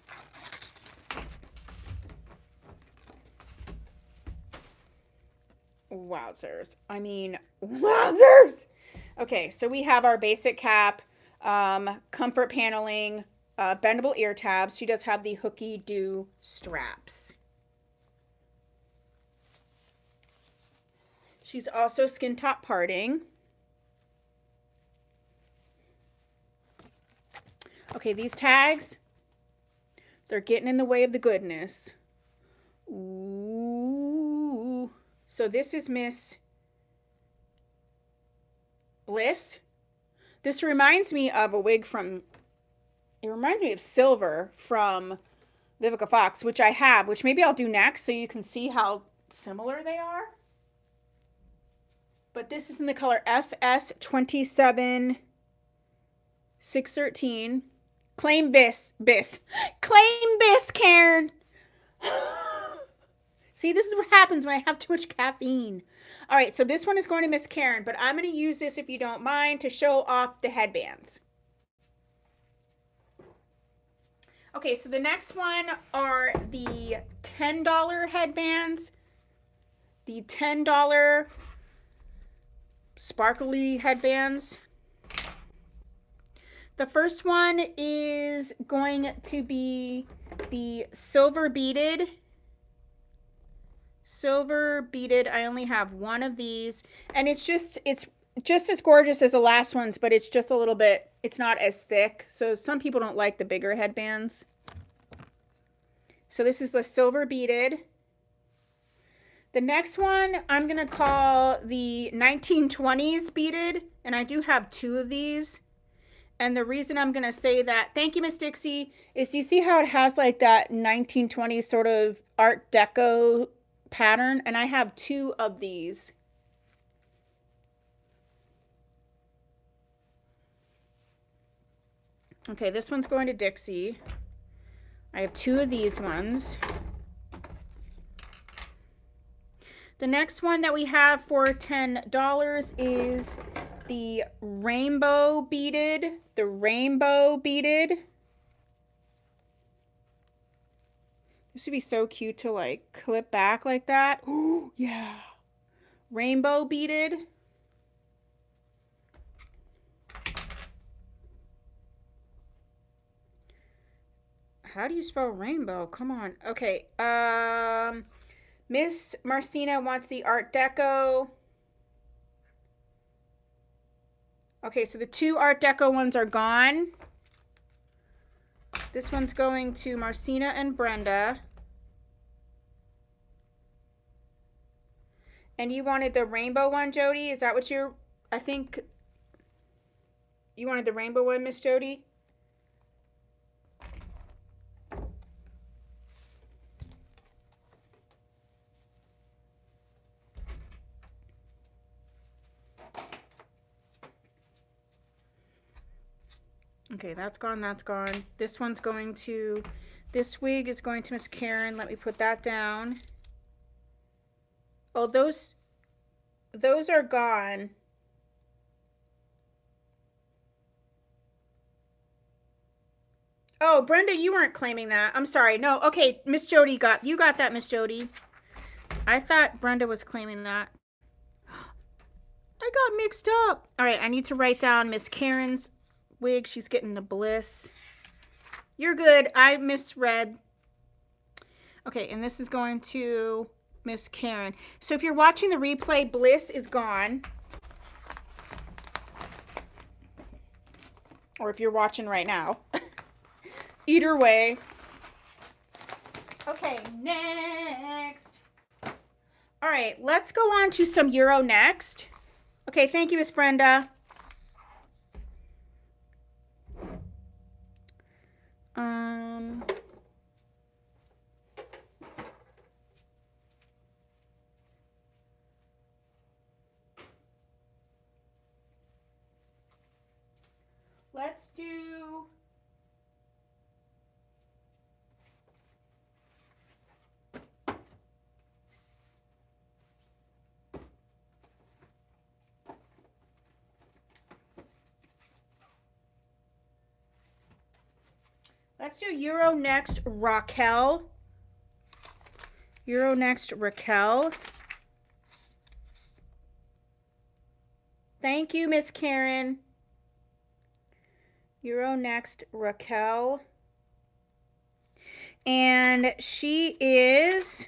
Wowzers. I mean, wowzers. Okay, so we have our basic cap, comfort paneling, bendable ear tabs. She does have the hooky do straps. She's also skin top parting. Okay, these tags, they're getting in the way of the goodness. Ooh. So this is Miss Bliss. This reminds me of a wig from, it reminds me of Silver from Vivica Fox, which I have, which maybe I'll do next so you can see how similar they are. But this is in the color FS 27613. Claim Bliss. Claim Bliss, Karen. See, this is what happens when I have too much caffeine. All right, so this one is going to Miss Karen, but I'm going to use this, if you don't mind, to show off the headbands. Okay, so the next one are the $10 headbands. The $10 sparkly headbands. The first one is going to be the silver beaded. Silver beaded. I only have one of these, and it's just as gorgeous as the last ones, but it's just a little bit, it's not as thick. So some people don't like the bigger headbands. So this is the silver beaded. The next one I'm going to call the 1920s beaded, and I do have 2 of these. And the reason I'm going to say that, thank you, Miss Dixie, is do you see how it has like that 1920s sort of Art Deco pattern? And I have 2 of these. Okay, this one's going to Dixie. I have 2 of these ones. The next one that we have for $10 is the rainbow beaded. The rainbow beaded. This would be so cute to like clip back like that. Oh, yeah. Rainbow beaded. How do you spell rainbow? Come on. Okay. Miss Marcina wants the Art Deco. Okay, so the 2 Art Deco ones are gone. This one's going to Marcina and Brenda. And you wanted the rainbow one, Jody? Is that what you're, I think you wanted the rainbow one, Miss Jody? Okay, that's gone, that's gone. This one's going to, this wig is going to Miss Karen. Let me put that down. Oh, those are gone. Oh, Brenda, you weren't claiming that. I'm sorry. No, okay, Miss Jody you got that, Miss Jody. I thought Brenda was claiming that. I got mixed up. All right, I need to write down Miss Karen's wig. She's getting the Bliss. You're good. I misread. Okay, and this is going to Miss Karen. So if you're watching the replay, Bliss is gone. Or if you're watching right now. Either way. Okay, next. All right, let's go on to some Euro next. Okay, thank you, Miss Brenda. Let's do Euro next, Raquel. Euro next, Raquel. Thank you, Miss Karen. Euro next, Raquel. And she is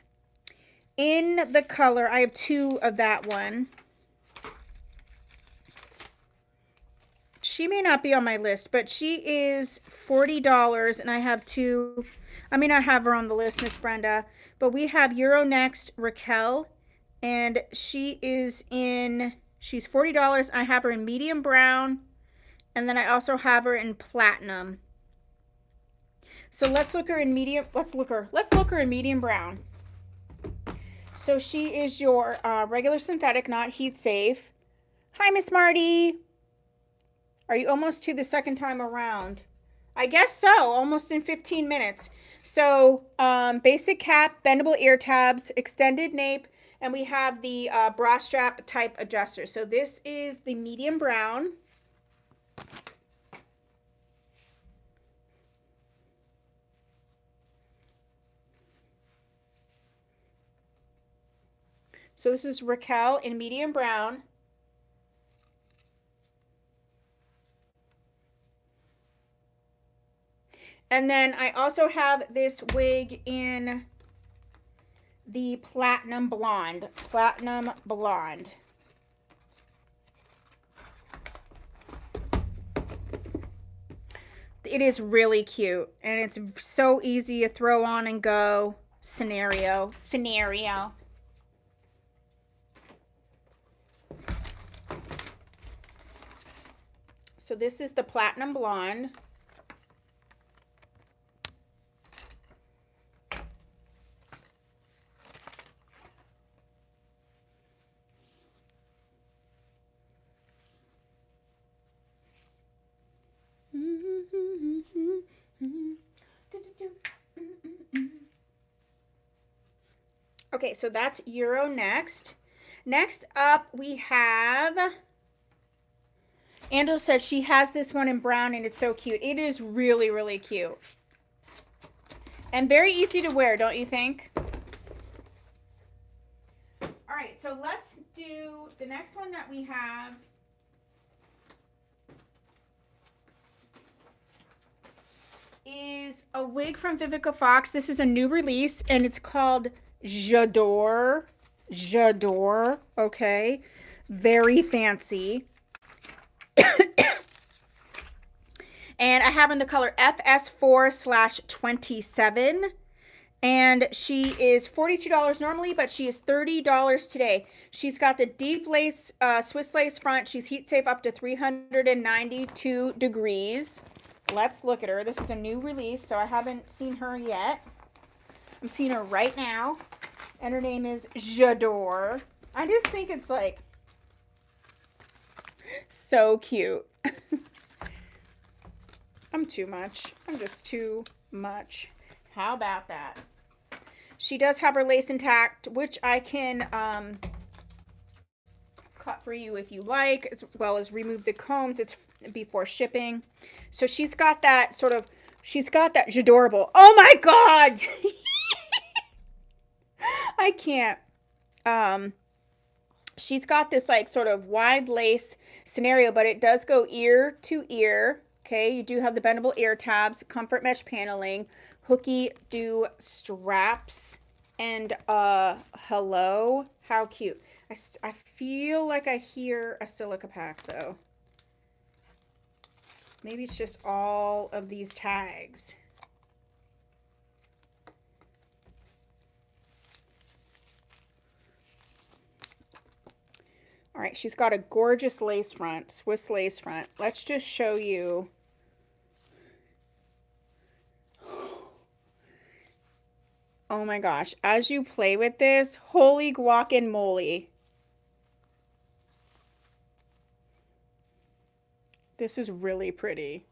in the color. I have two of that one. She may not be on my list, but she is $40, and I have two. I may not have her on the list, Miss Brenda, but we have Euro next, Raquel, and she is in, she's $40. I have her in medium brown, and then I also have her in platinum. So let's look her in medium. Let's look her in medium brown. So she is your regular synthetic, not heat safe. Hi, Miss Marty. Are you almost to the second time around? I guess so, almost in 15 minutes. So basic cap, bendable ear tabs, extended nape, and we have the bra strap type adjuster. So this is the medium brown. So this is Raquel in medium brown. And then I also have this wig in the platinum blonde. Platinum blonde. It is really cute, and it's so easy to throw on and go scenario. So this is the platinum blonde. Okay, so that's Euro next. Next up, we have... Angela says she has this one in brown, and it's so cute. It is really, really cute. And very easy to wear, don't you think? All right, so let's do the next one that we have. Is a wig from Vivica Fox. This is a new release, and it's called Jador. Jador, okay. Very fancy. And I have in the color FS4/27. And she is $42 normally, but she is $30 today. She's got the deep lace, Swiss lace front. She's heat safe up to 392 degrees. Let's look at her. This is a new release, so I haven't seen her yet. I'm seeing her right now. And her name is Jador. I just think it's like so cute. I'm too much. I'm just too much. How about that? She does have her lace intact, which I can cut for you if you like, as well as remove the combs. It's before shipping. So she's got that sort of, she's got that Jadorable. Oh my God! I can't. She's got this like sort of wide lace scenario, but it does go ear to ear. Okay, you do have the bendable ear tabs, comfort mesh paneling, hooky do straps, and hello, how cute. I feel like I hear a silica pack though. Maybe it's just all of these tags. All right, she's got a gorgeous lace front, Swiss lace front. Let's just show you. Oh my gosh, as you play with this, holy guacamole. This is really pretty.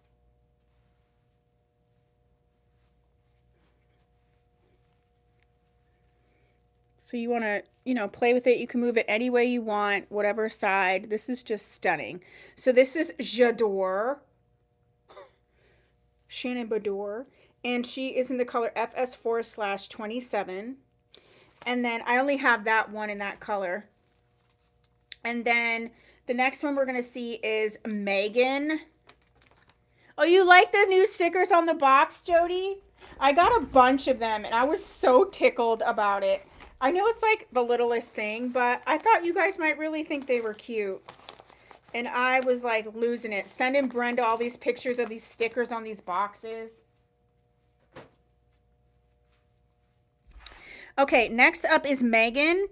So you want to, you know, play with it. You can move it any way you want, whatever side. This is just stunning. So this is Jador. Shannon Bador. And she is in the color FS4/27. And then I only have that one in that color. And then the next one we're going to see is Megan. Oh, you like the new stickers on the box, Jody? I got a bunch of them and I was so tickled about it. I know it's like the littlest thing, but I thought you guys might really think they were cute. And I was like losing it. Sending Brenda all these pictures of these stickers on these boxes. Okay, next up is Megan.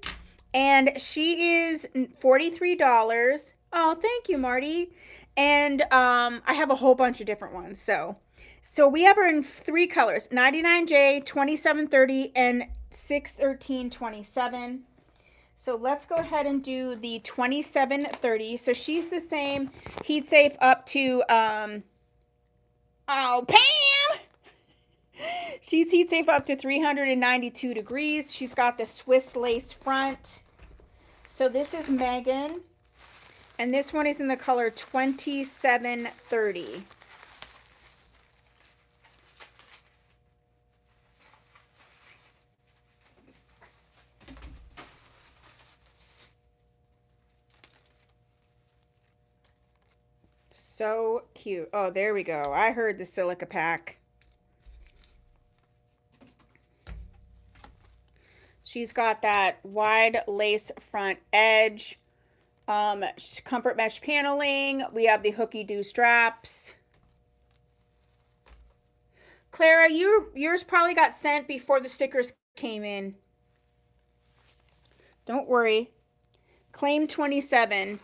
And she is $43. Oh, thank you, Marty. And I have a whole bunch of different ones. So we have her in 3 colors, 99J, 2730, and 61327. So let's go ahead and do the 2730. So she's the same heat safe up to, oh, Pam! She's heat safe up to 392 degrees. She's got the Swiss lace front. So this is Megan. And this one is in the color 2730. So cute. Oh, there we go. I heard the silica pack. She's got that wide lace front edge, comfort mesh paneling. We have the hooky do straps. Clara, yours probably got sent before the stickers came in. Don't worry. Claim 27.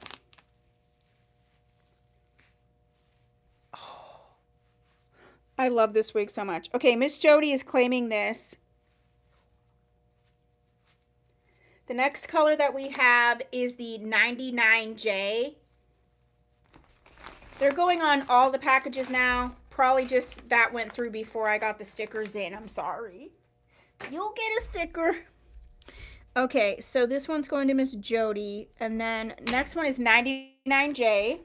Oh, I love this wig so much. Okay, Miss Jody is claiming this. The next color that we have is the 99J. They're going on all the packages now. Probably just that went through before I got the stickers in. I'm sorry. You'll get a sticker. Okay, so this one's going to Miss Jody. And then next one is 99J.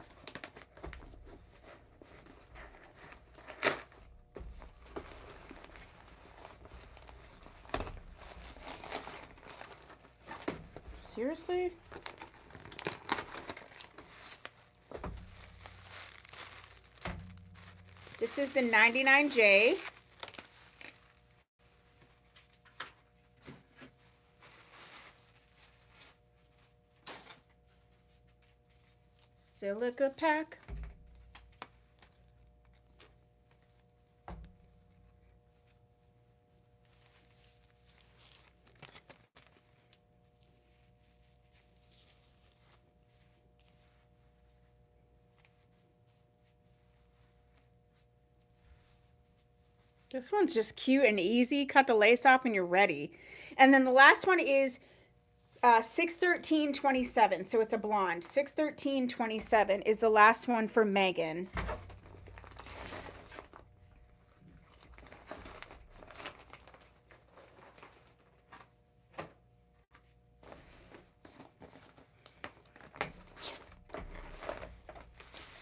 Seriously? This is the 99J. Silica pack. This one's just cute and easy. Cut the lace off and you're ready. And then the last one is 61327. So it's a blonde. 61327 is the last one for Megan.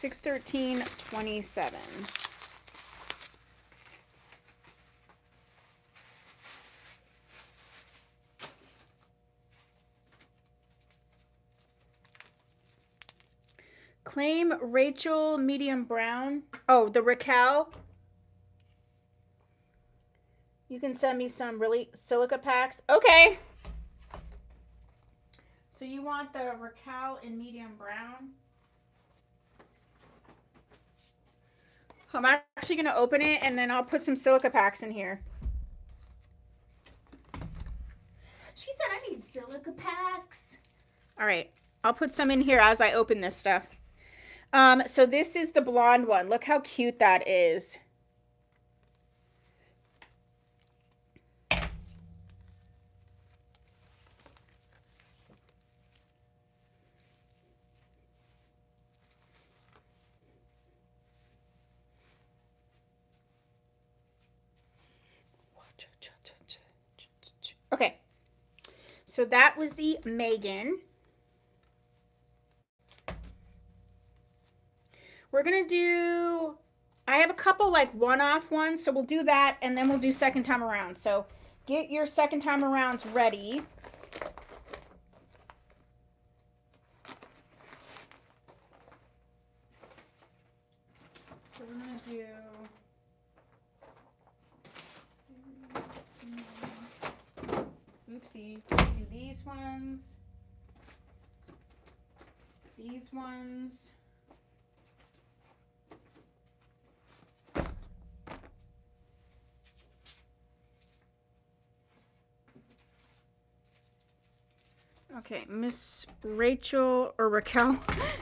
613.27. Claim Rachel medium brown. Oh, the Raquel. You can send me some really silica packs. Okay. So you want the Raquel in medium brown? I'm actually going to open it and then I'll put some silica packs in here. She said I need silica packs. All right. I'll put some in here as I open this stuff. So this is the blonde one. Look how cute that is. Okay. So that was the Megan. We're going to do, I have a couple like one-off ones, so we'll do that and then we'll do second time around. So get your second time arounds ready. So we're going to do, oopsie, do these ones, these ones. Okay, Miss Rachel or Raquel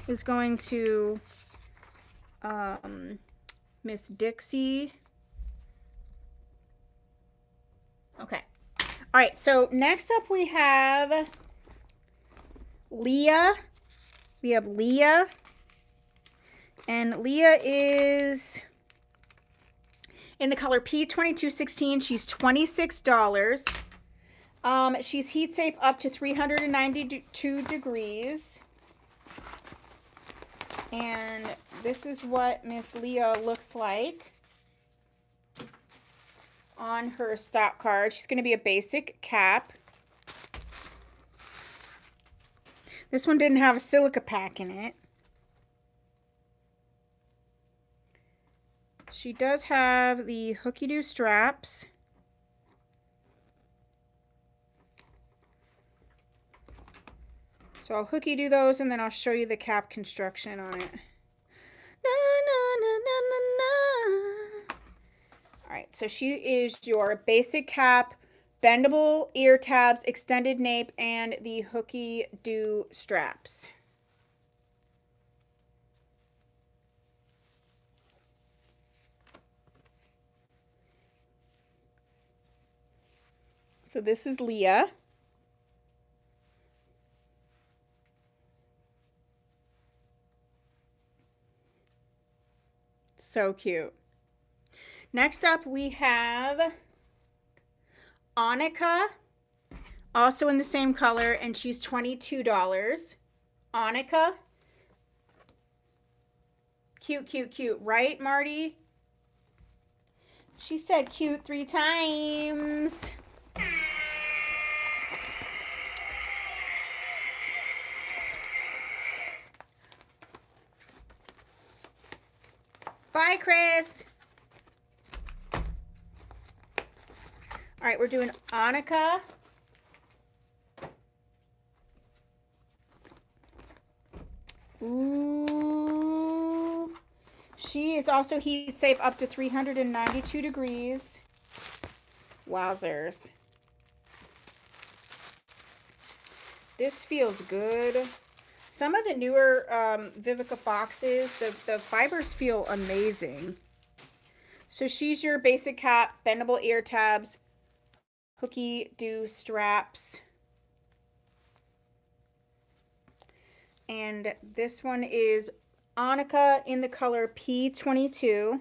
is going to Miss Dixie. Okay. All right, so next up we have Leah. We have Leah. And Leah is in the color P2216. She's $26. She's heat safe up to 392 degrees. And this is what Miss Leah looks like on her stock card. She's going to be a basic cap. This one didn't have a silica pack in it. She does have the hooky-doo straps. So I'll hooky-doo those and then I'll show you the cap construction on it. Alright, so she is your basic cap, bendable ear tabs, extended nape, and the hooky-doo straps. So this is Leah. So cute. Next up we have Annika, also in the same color, and she's $22. Annika. Cute, cute, cute. Right, Marty? She said cute 3 times. Bye, Chris. All right, we're doing Annika. Ooh. She is also heat safe up to 392 degrees. Wowzers. This feels good. Some of the newer Vivica Foxes, the fibers feel amazing. So she's your basic cap, bendable ear tabs, hooky-doo straps. And this one is Annika in the color P22.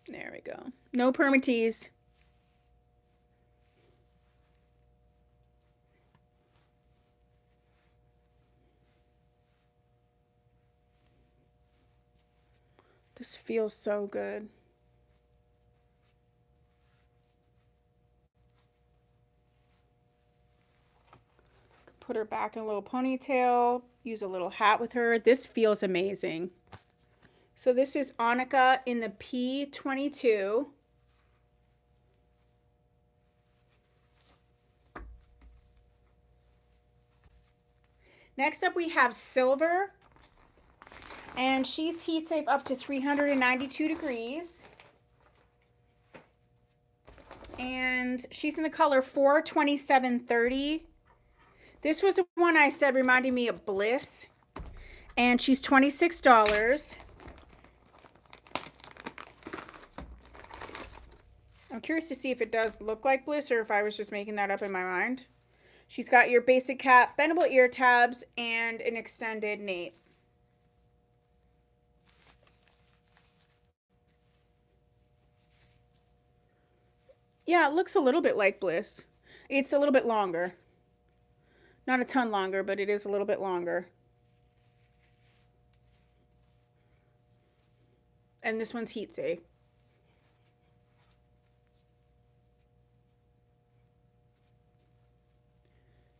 There we go. No permatease. This feels so good. Put her back in a little ponytail. Use a little hat with her. This feels amazing. So this is Annika in the P22. Next up we have Silver. And she's heat safe up to 392 degrees. And she's in the color 42730. This was the one I said reminded me of Bliss. And she's $26. I'm curious to see if it does look like Bliss or if I was just making that up in my mind. She's got your basic cap, bendable ear tabs, and an extended nape. Yeah, it looks a little bit like Bliss. It's a little bit longer. Not a ton longer, but it is a little bit longer. And this one's heat safe.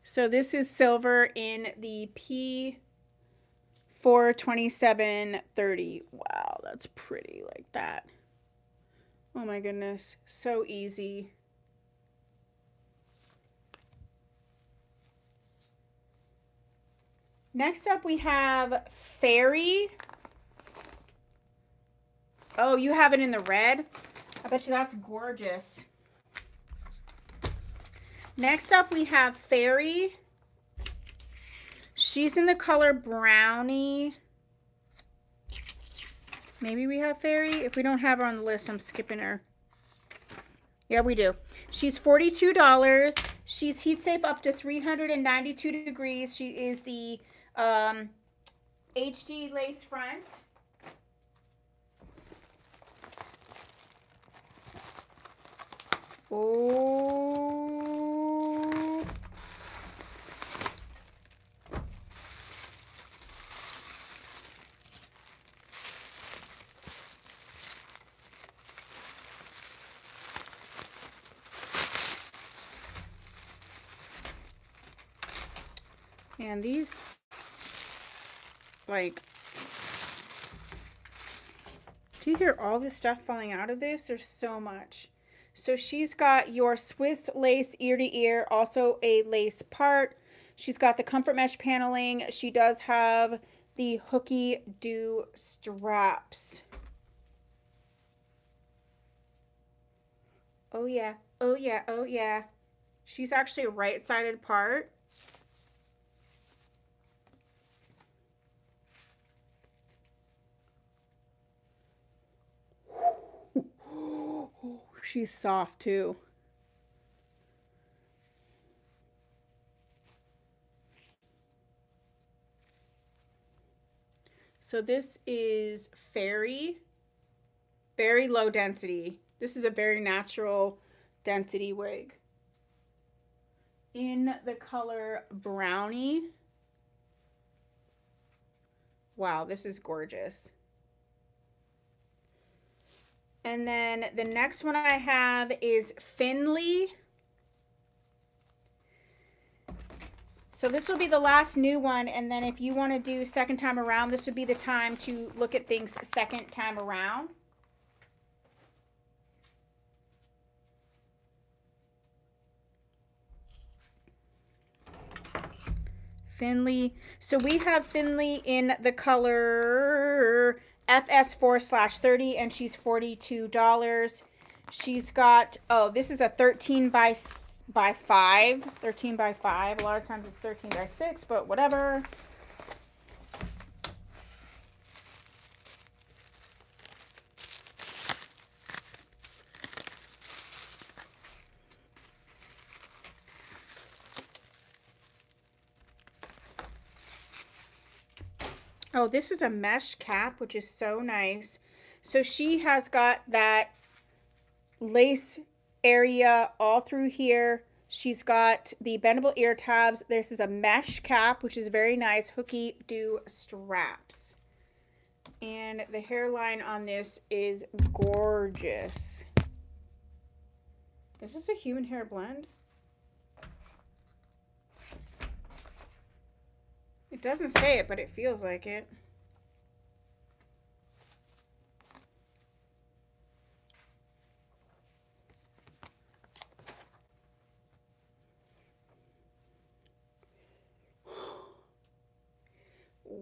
So this is Silver in the P42730. Wow, that's pretty like that. Oh my goodness, so easy. Next up we have Fairy. Oh, you have it in the red? I bet you that's gorgeous. Next up we have Fairy. She's in the color Brownie. Maybe we have Fairy. If we don't have her on the list, I'm skipping her. Yeah, we do. She's $42. She's heat safe up to 392 degrees. She is the HD lace front. Oh. And these, like, do you hear all this stuff falling out of this? There's so much. So she's got your Swiss lace ear to ear, also a lace part. She's got the comfort mesh paneling. She does have the hooky do straps. Oh yeah, oh yeah, oh yeah. She's actually a right-sided part. She's soft too. So this is Fairy. Very low density. This is a very natural density wig. In the color Brownie. Wow, this is gorgeous. And then the next one I have is Finley. So this will be the last new one, and then if you want to do second time around, this would be the time to look at things second time around. Finley. So we have Finley in the color FS4/30, and she's $42. She's got, oh, this is a 13 by 5. 13 by 5. A lot of times it's 13 by 6, but whatever. Oh, this is a mesh cap, which is so nice. So she has got that lace area all through here. She's got the bendable ear tabs. This is a mesh cap, which is very nice. Hooky do straps. And the hairline on this is gorgeous. Is this a human hair blend? It doesn't say it, but it feels like it.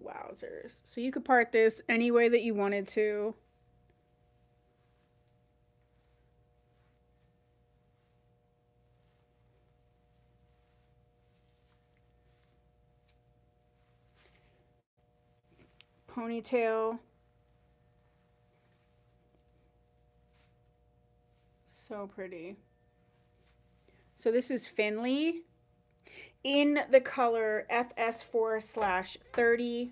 Wowzers. So you could part this any way that you wanted to. Ponytail. So pretty. So this is Finley in the color FS4/30.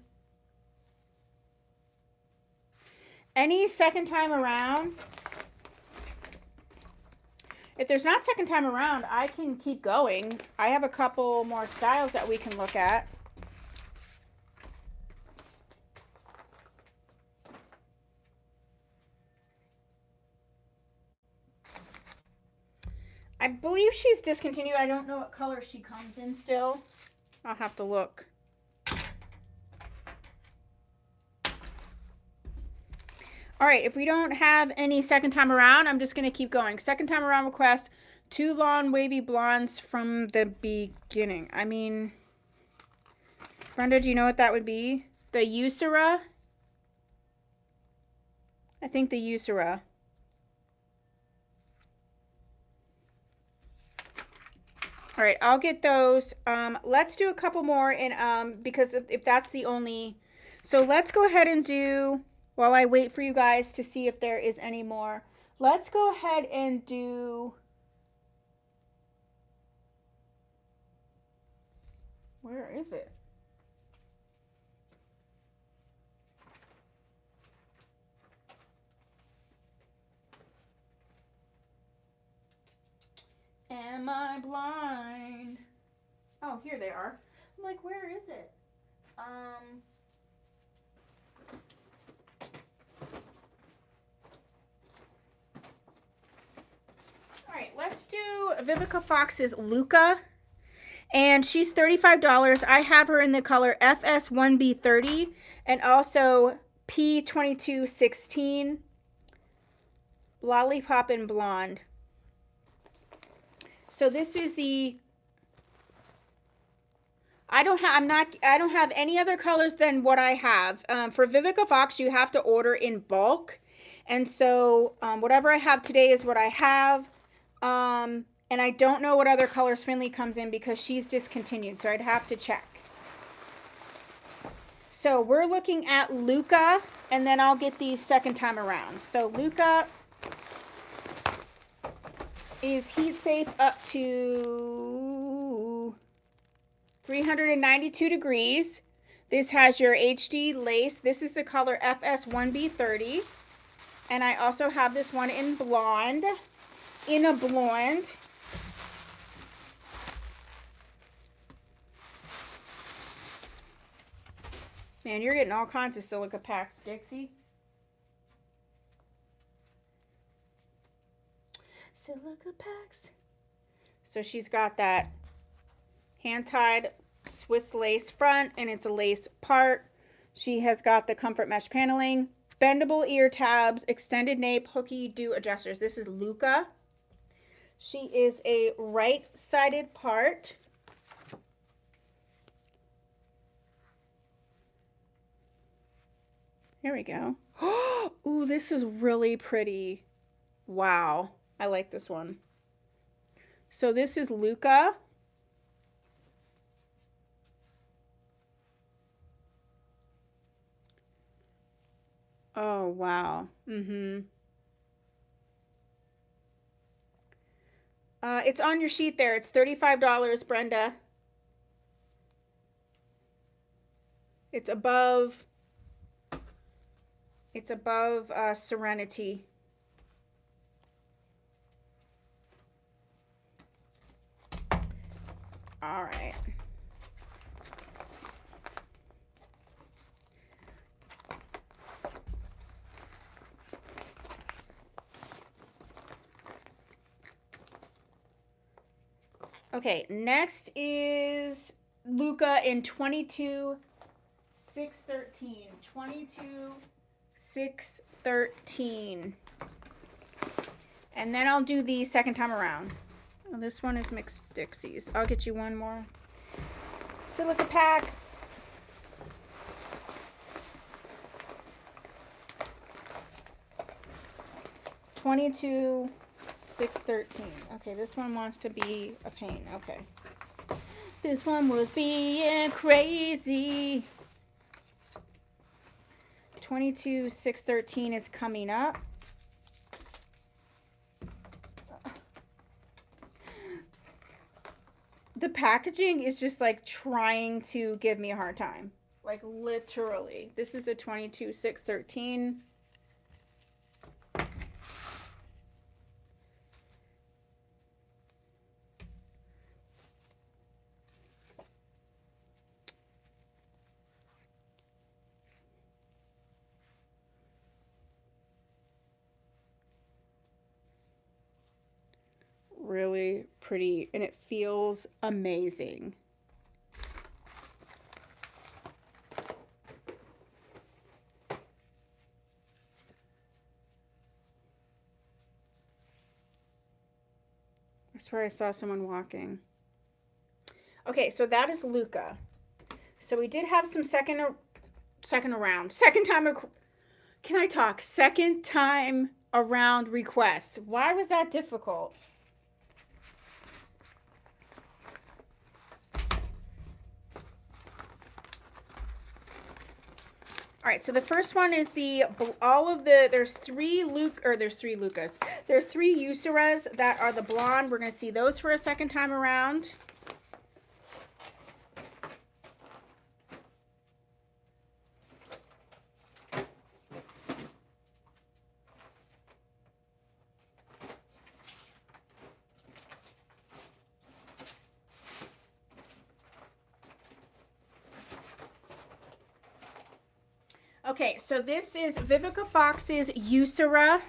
Any second time around, if there's not second time around, I can keep going. I have a couple more styles that we can look at. I believe she's discontinued. I don't know what color she comes in still. I'll have to look. All right, if we don't have any second time around, I'm just going to keep going. Second time around request, 2 long wavy blondes from the beginning. I mean, Brenda, do you know what that would be? The Usera? I think the Usera. All right, I'll get those. Let's do a couple more, and because if that's the only, so let's go ahead and do, while I wait for you guys to see if there is any more, let's go ahead and do, where is it? Am I blind? Oh, here they are. I'm like, where is it? All right, let's do Vivica Fox's Luca. And she's $35. I have her in the color FS1B30 and also P2216. Lollipop and Blonde. So this is the, I don't have any other colors than what I have. For Vivica Fox, you have to order in bulk. And so whatever I have today is what I have. And I don't know what other colors Finley comes in because she's discontinued. So I'd have to check. So we're looking at Luca, and then I'll get these second time around. So Luca is heat safe up to 392 degrees. This has your HD lace. This is the color FS1B30. And I also have this one in blonde, in a blonde. Man, you're getting all kinds of silica packs, Dixie. Silica packs. So she's got that hand-tied Swiss lace front, and it's a lace part. She has got the comfort mesh paneling, bendable ear tabs, extended nape, hooky do adjusters. This is Luca. She is a right-sided part. There we go. Ooh, this is really pretty. Wow. I like this one. So this is Luca. Oh, wow. It's on your sheet there. It's $35, Brenda. It's above Serenity. All right. Okay, next is Luca in 22,613. 22,613. And then I'll do the second time around. Oh, this one is mixed Dixies. I'll get you one more silica pack. $22,613. Okay, this one wants to be a pain. Okay. This one was being crazy. 22,613 is coming up. The packaging is just like trying to give me a hard time. Like literally. This is the 22,613. Really pretty, and it feels amazing. I swear I saw someone walking. Okay, so that is Luca. So we did have some second time can I talk? Second time around requests. Why was that difficult? All right, so the first one is there's three Lucas. There's three Useras that are the blonde. We're going to see those for a second time around. Okay, so this is Vivica Fox's Usera,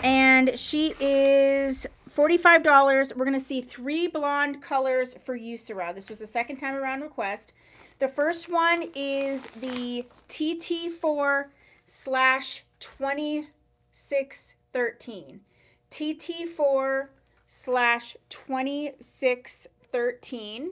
and she is $45. We're going to see three blonde colors for Usera. This was a second time around request. The first one is the TT4/2613. TT4/2613.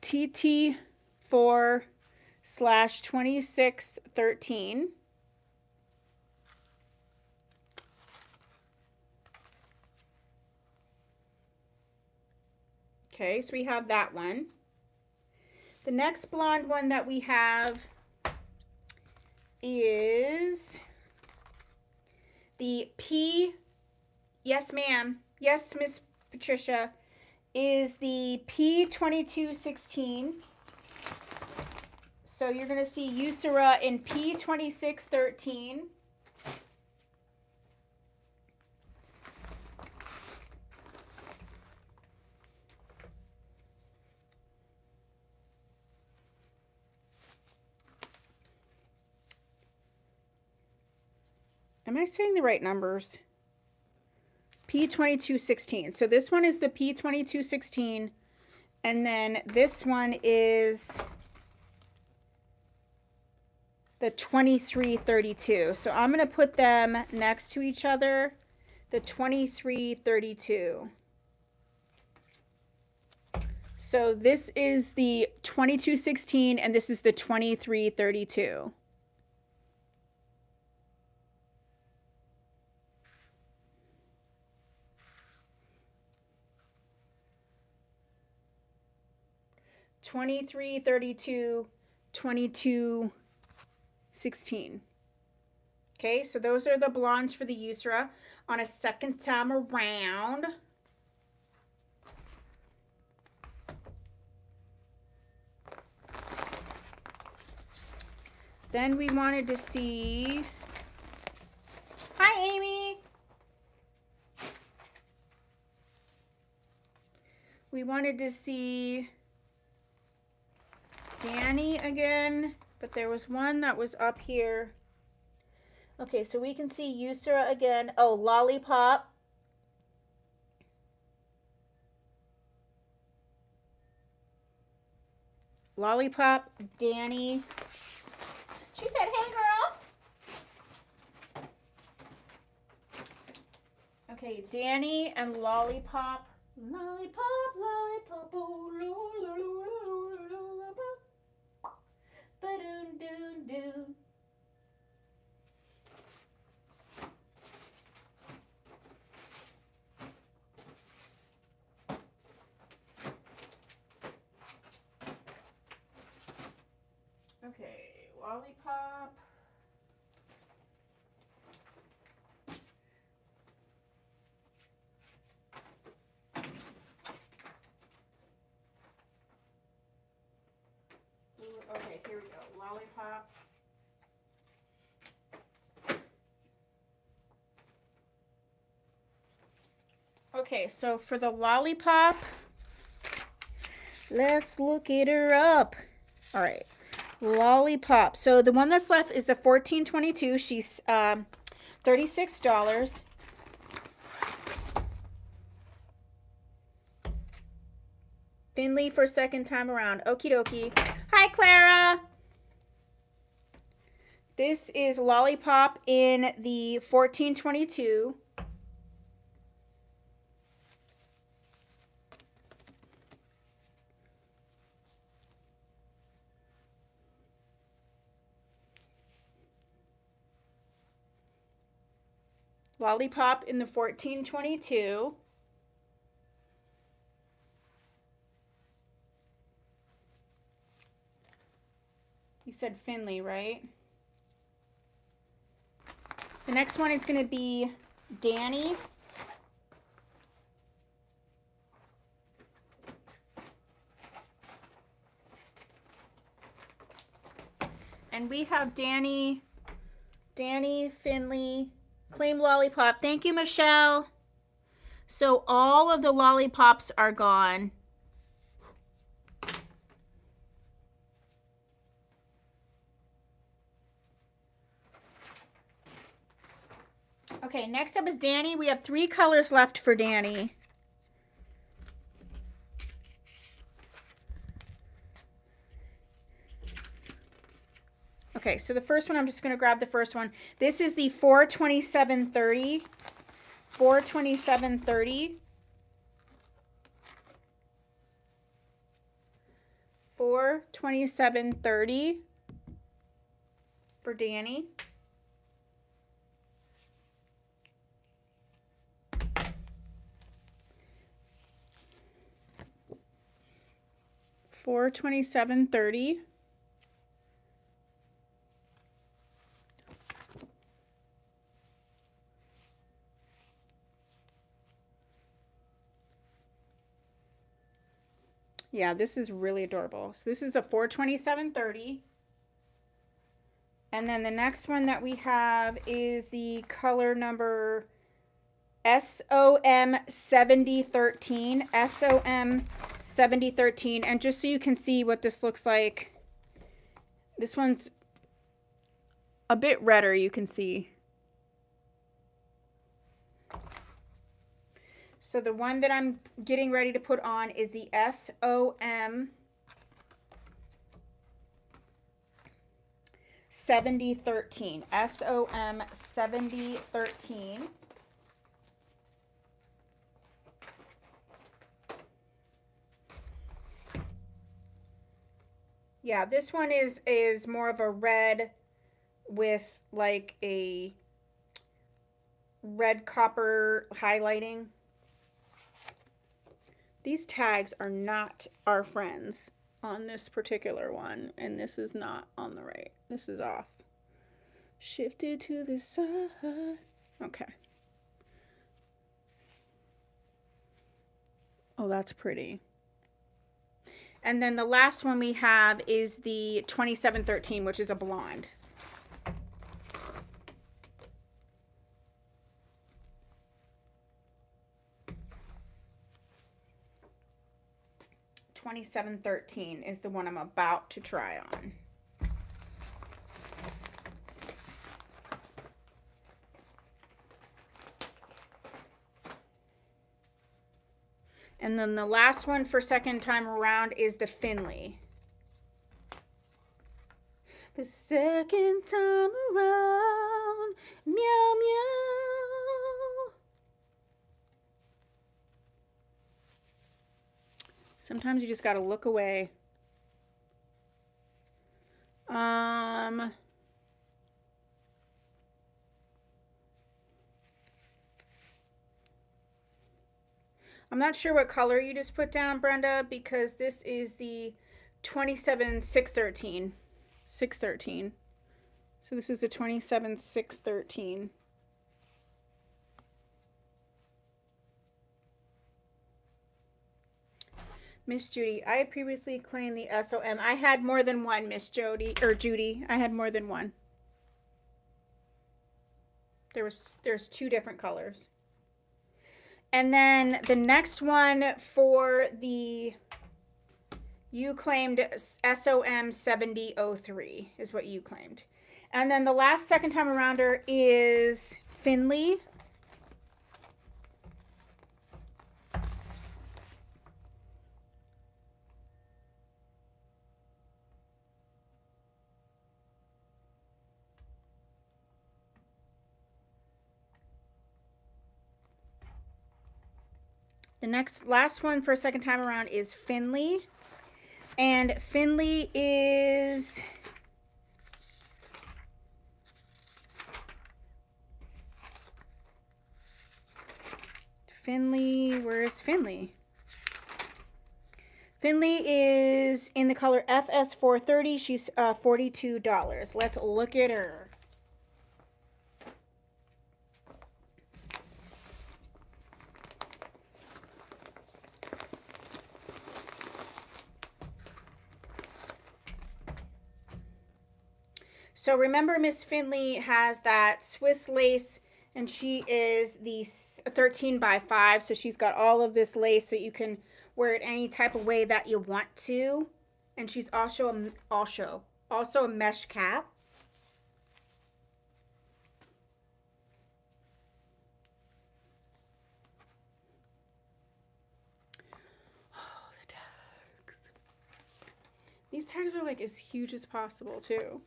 TT4/2613. Okay, so we have that one. The next blonde one that we have is the yes ma'am, yes Miss Patricia, is the P2216. So you're going to see Usera in P2613. Am I saying the right numbers? P2216. So this one is the P2216, and then this one is the 2332. So I'm going to put them next to each other, the 2332. So this is the 2216, and this is the 2332. $23.32, $22.16. Okay, so those are the blondes for the Usera on a second time around. Then we wanted to see. Hi, Amy. We wanted to see Danny again. But there was one that was up here. Okay, so we can see Usera again. Oh, Lollipop. Lollipop, Danny. She said, hey, girl. Okay, Danny and Lollipop. Lollipop, lollipop, oh, lollipop. Ba-doon-doon-doon. Okay, Lollipop. Okay, here we go. Lollipop. Okay, so for the Lollipop, let's look it her up. All right, Lollipop. So the one that's left is the 1422. She's $36. Finley for second time around. Okie dokie. Hi, Clara. This is Lollipop in the 1422. Lollipop in the 1422. You said Finley, right? The next one is going to be Danny. And we have Danny, Finley, claim Lollipop. Thank you, Michelle. So all of the Lollipops are gone. Okay, next up is Danny. We have 3 colors left for Danny. Okay, so the first one, I'm just going to grab the first one. This is the 427.30. 427.30. 427.30 for Danny. $427.30. Yeah, this is really adorable. So this is a $427.30. And then the next one that we have is the color number SOM 7013. SOM 7013. And just so you can see what this looks like, this one's a bit redder, you can see. So the one that I'm getting ready to put on is the SOM 7013. SOM 7013. Yeah, this one is more of a red with like a red copper highlighting. These tags are not our friends on this particular one, and this is not on the right. This is off. Shifted to the side. Okay. Oh, that's pretty. And then the last one we have is the 2713, which is a blonde. $27.13 is the one I'm about to try on. And then the last one for second time around is the Finley. The second time around, meow meow. Sometimes you just gotta look away. I'm not sure what color you just put down, Brenda, because this is the 27-613. 613. So this is the 27-613. Miss Judy, I had previously claimed the SOM. I had more than one, Miss Jody, or Judy. I had more than one. There's two different colors. And then the next one for the, you claimed SOM 7003 is what you claimed. And then the last second time arounder is Finley. The last one for a second time around is Finley. And Finley is where is Finley? Finley is in the color FS430. She's $42. Let's look at her. So remember, Miss Finley has that Swiss lace, and she is the 13x5. So she's got all of this lace that you can wear it any type of way that you want to. And she's also a mesh cap. Oh, the tags. These tags are like as huge as possible too.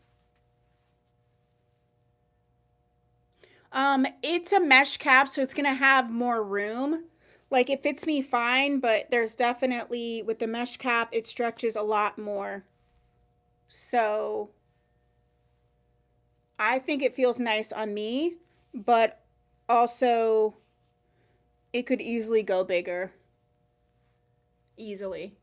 It's a mesh cap, so it's gonna have more room. Like, it fits me fine, but there's definitely, with the mesh cap, it stretches a lot more. So I think it feels nice on me, but also it could easily go bigger. Easily.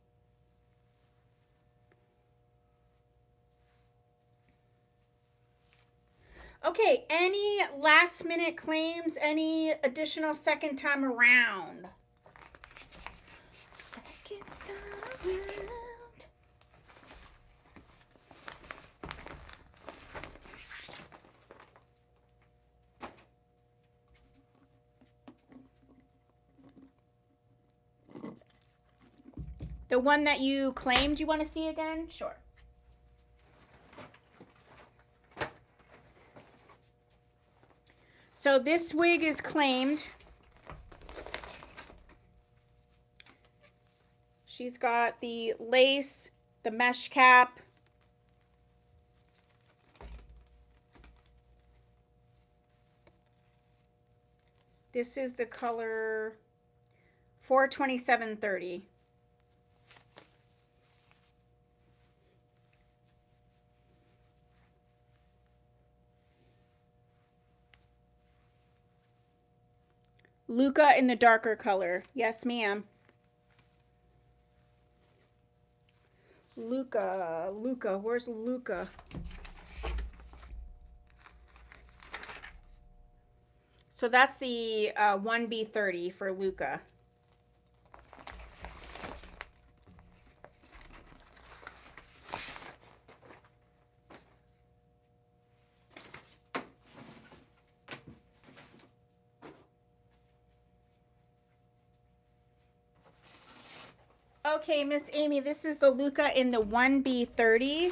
Okay, any last minute claims? Any additional second time around? Second time around. The one that you claimed you want to see again? Sure. So this wig is claimed. She's got the lace, the mesh cap. This is the color 42730. Luca in the darker color. Yes, ma'am. Luca. Where's Luca? So that's the 1B30 for Luca. Okay, Miss Amy, this is the Luca in the 1B30.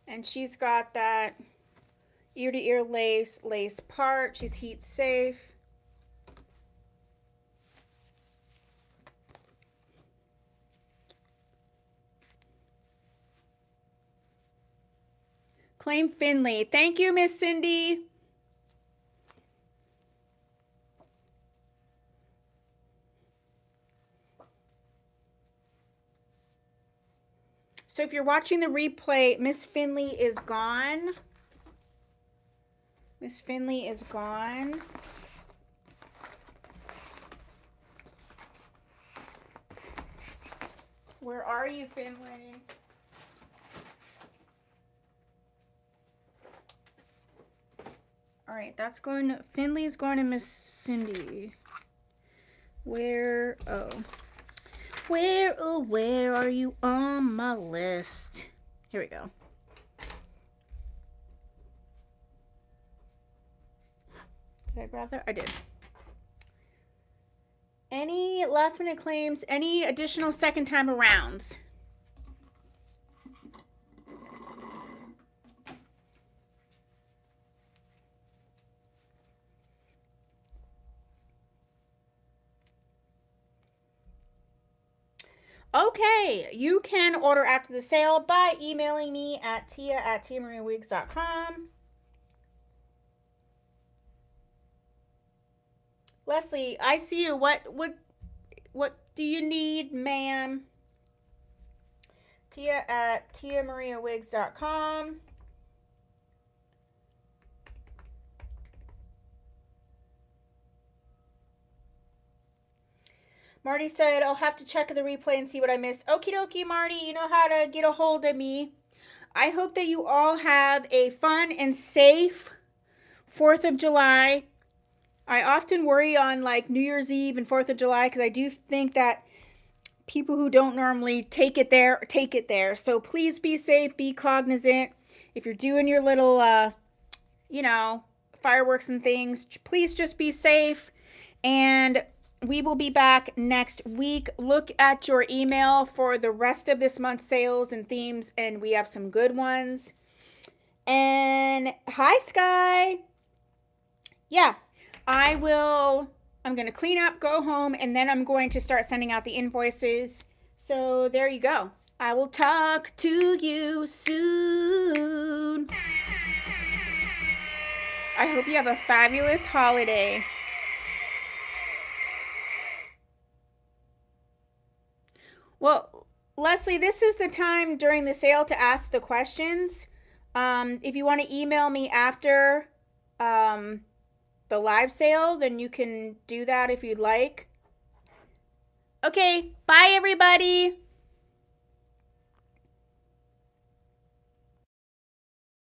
And she's got that Ear to ear lace, lace part. She's heat safe. Claim Finley. Thank you, Miss Cindy. So if you're watching the replay, Miss Finley is gone. Miss Finley is gone. Where are you, Finley? All right, that's going to, Finley's going to Miss Cindy. Where, oh. Where are you on my list? Here we go. Did I grab that? I did. Any last minute claims? Any additional second time arounds? Okay, you can order after the sale by emailing me at tia@tiamariawigs.com. Leslie, I see you. What do you need, ma'am? tia@tiamariawigs.com. Marty said, I'll have to check the replay and see what I missed. Okie dokie, Marty. You know how to get a hold of me. I hope that you all have a fun and safe 4th of July. I often worry on like New Year's Eve and 4th of July because I do think that people who don't normally take it there. So please be safe, be cognizant. If you're doing your little, fireworks and things, please just be safe. And we will be back next week. Look at your email for the rest of this month's sales and themes, and we have some good ones. And hi, Sky. Yeah, I'm going to clean up, go home, and then I'm going to start sending out the invoices. So there you go. I will talk to you soon. I hope you have a fabulous holiday. Well, Leslie, this is the time during the sale to ask the questions. If you want to email me after the live sale, then you can do that if you'd like. Okay, bye everybody.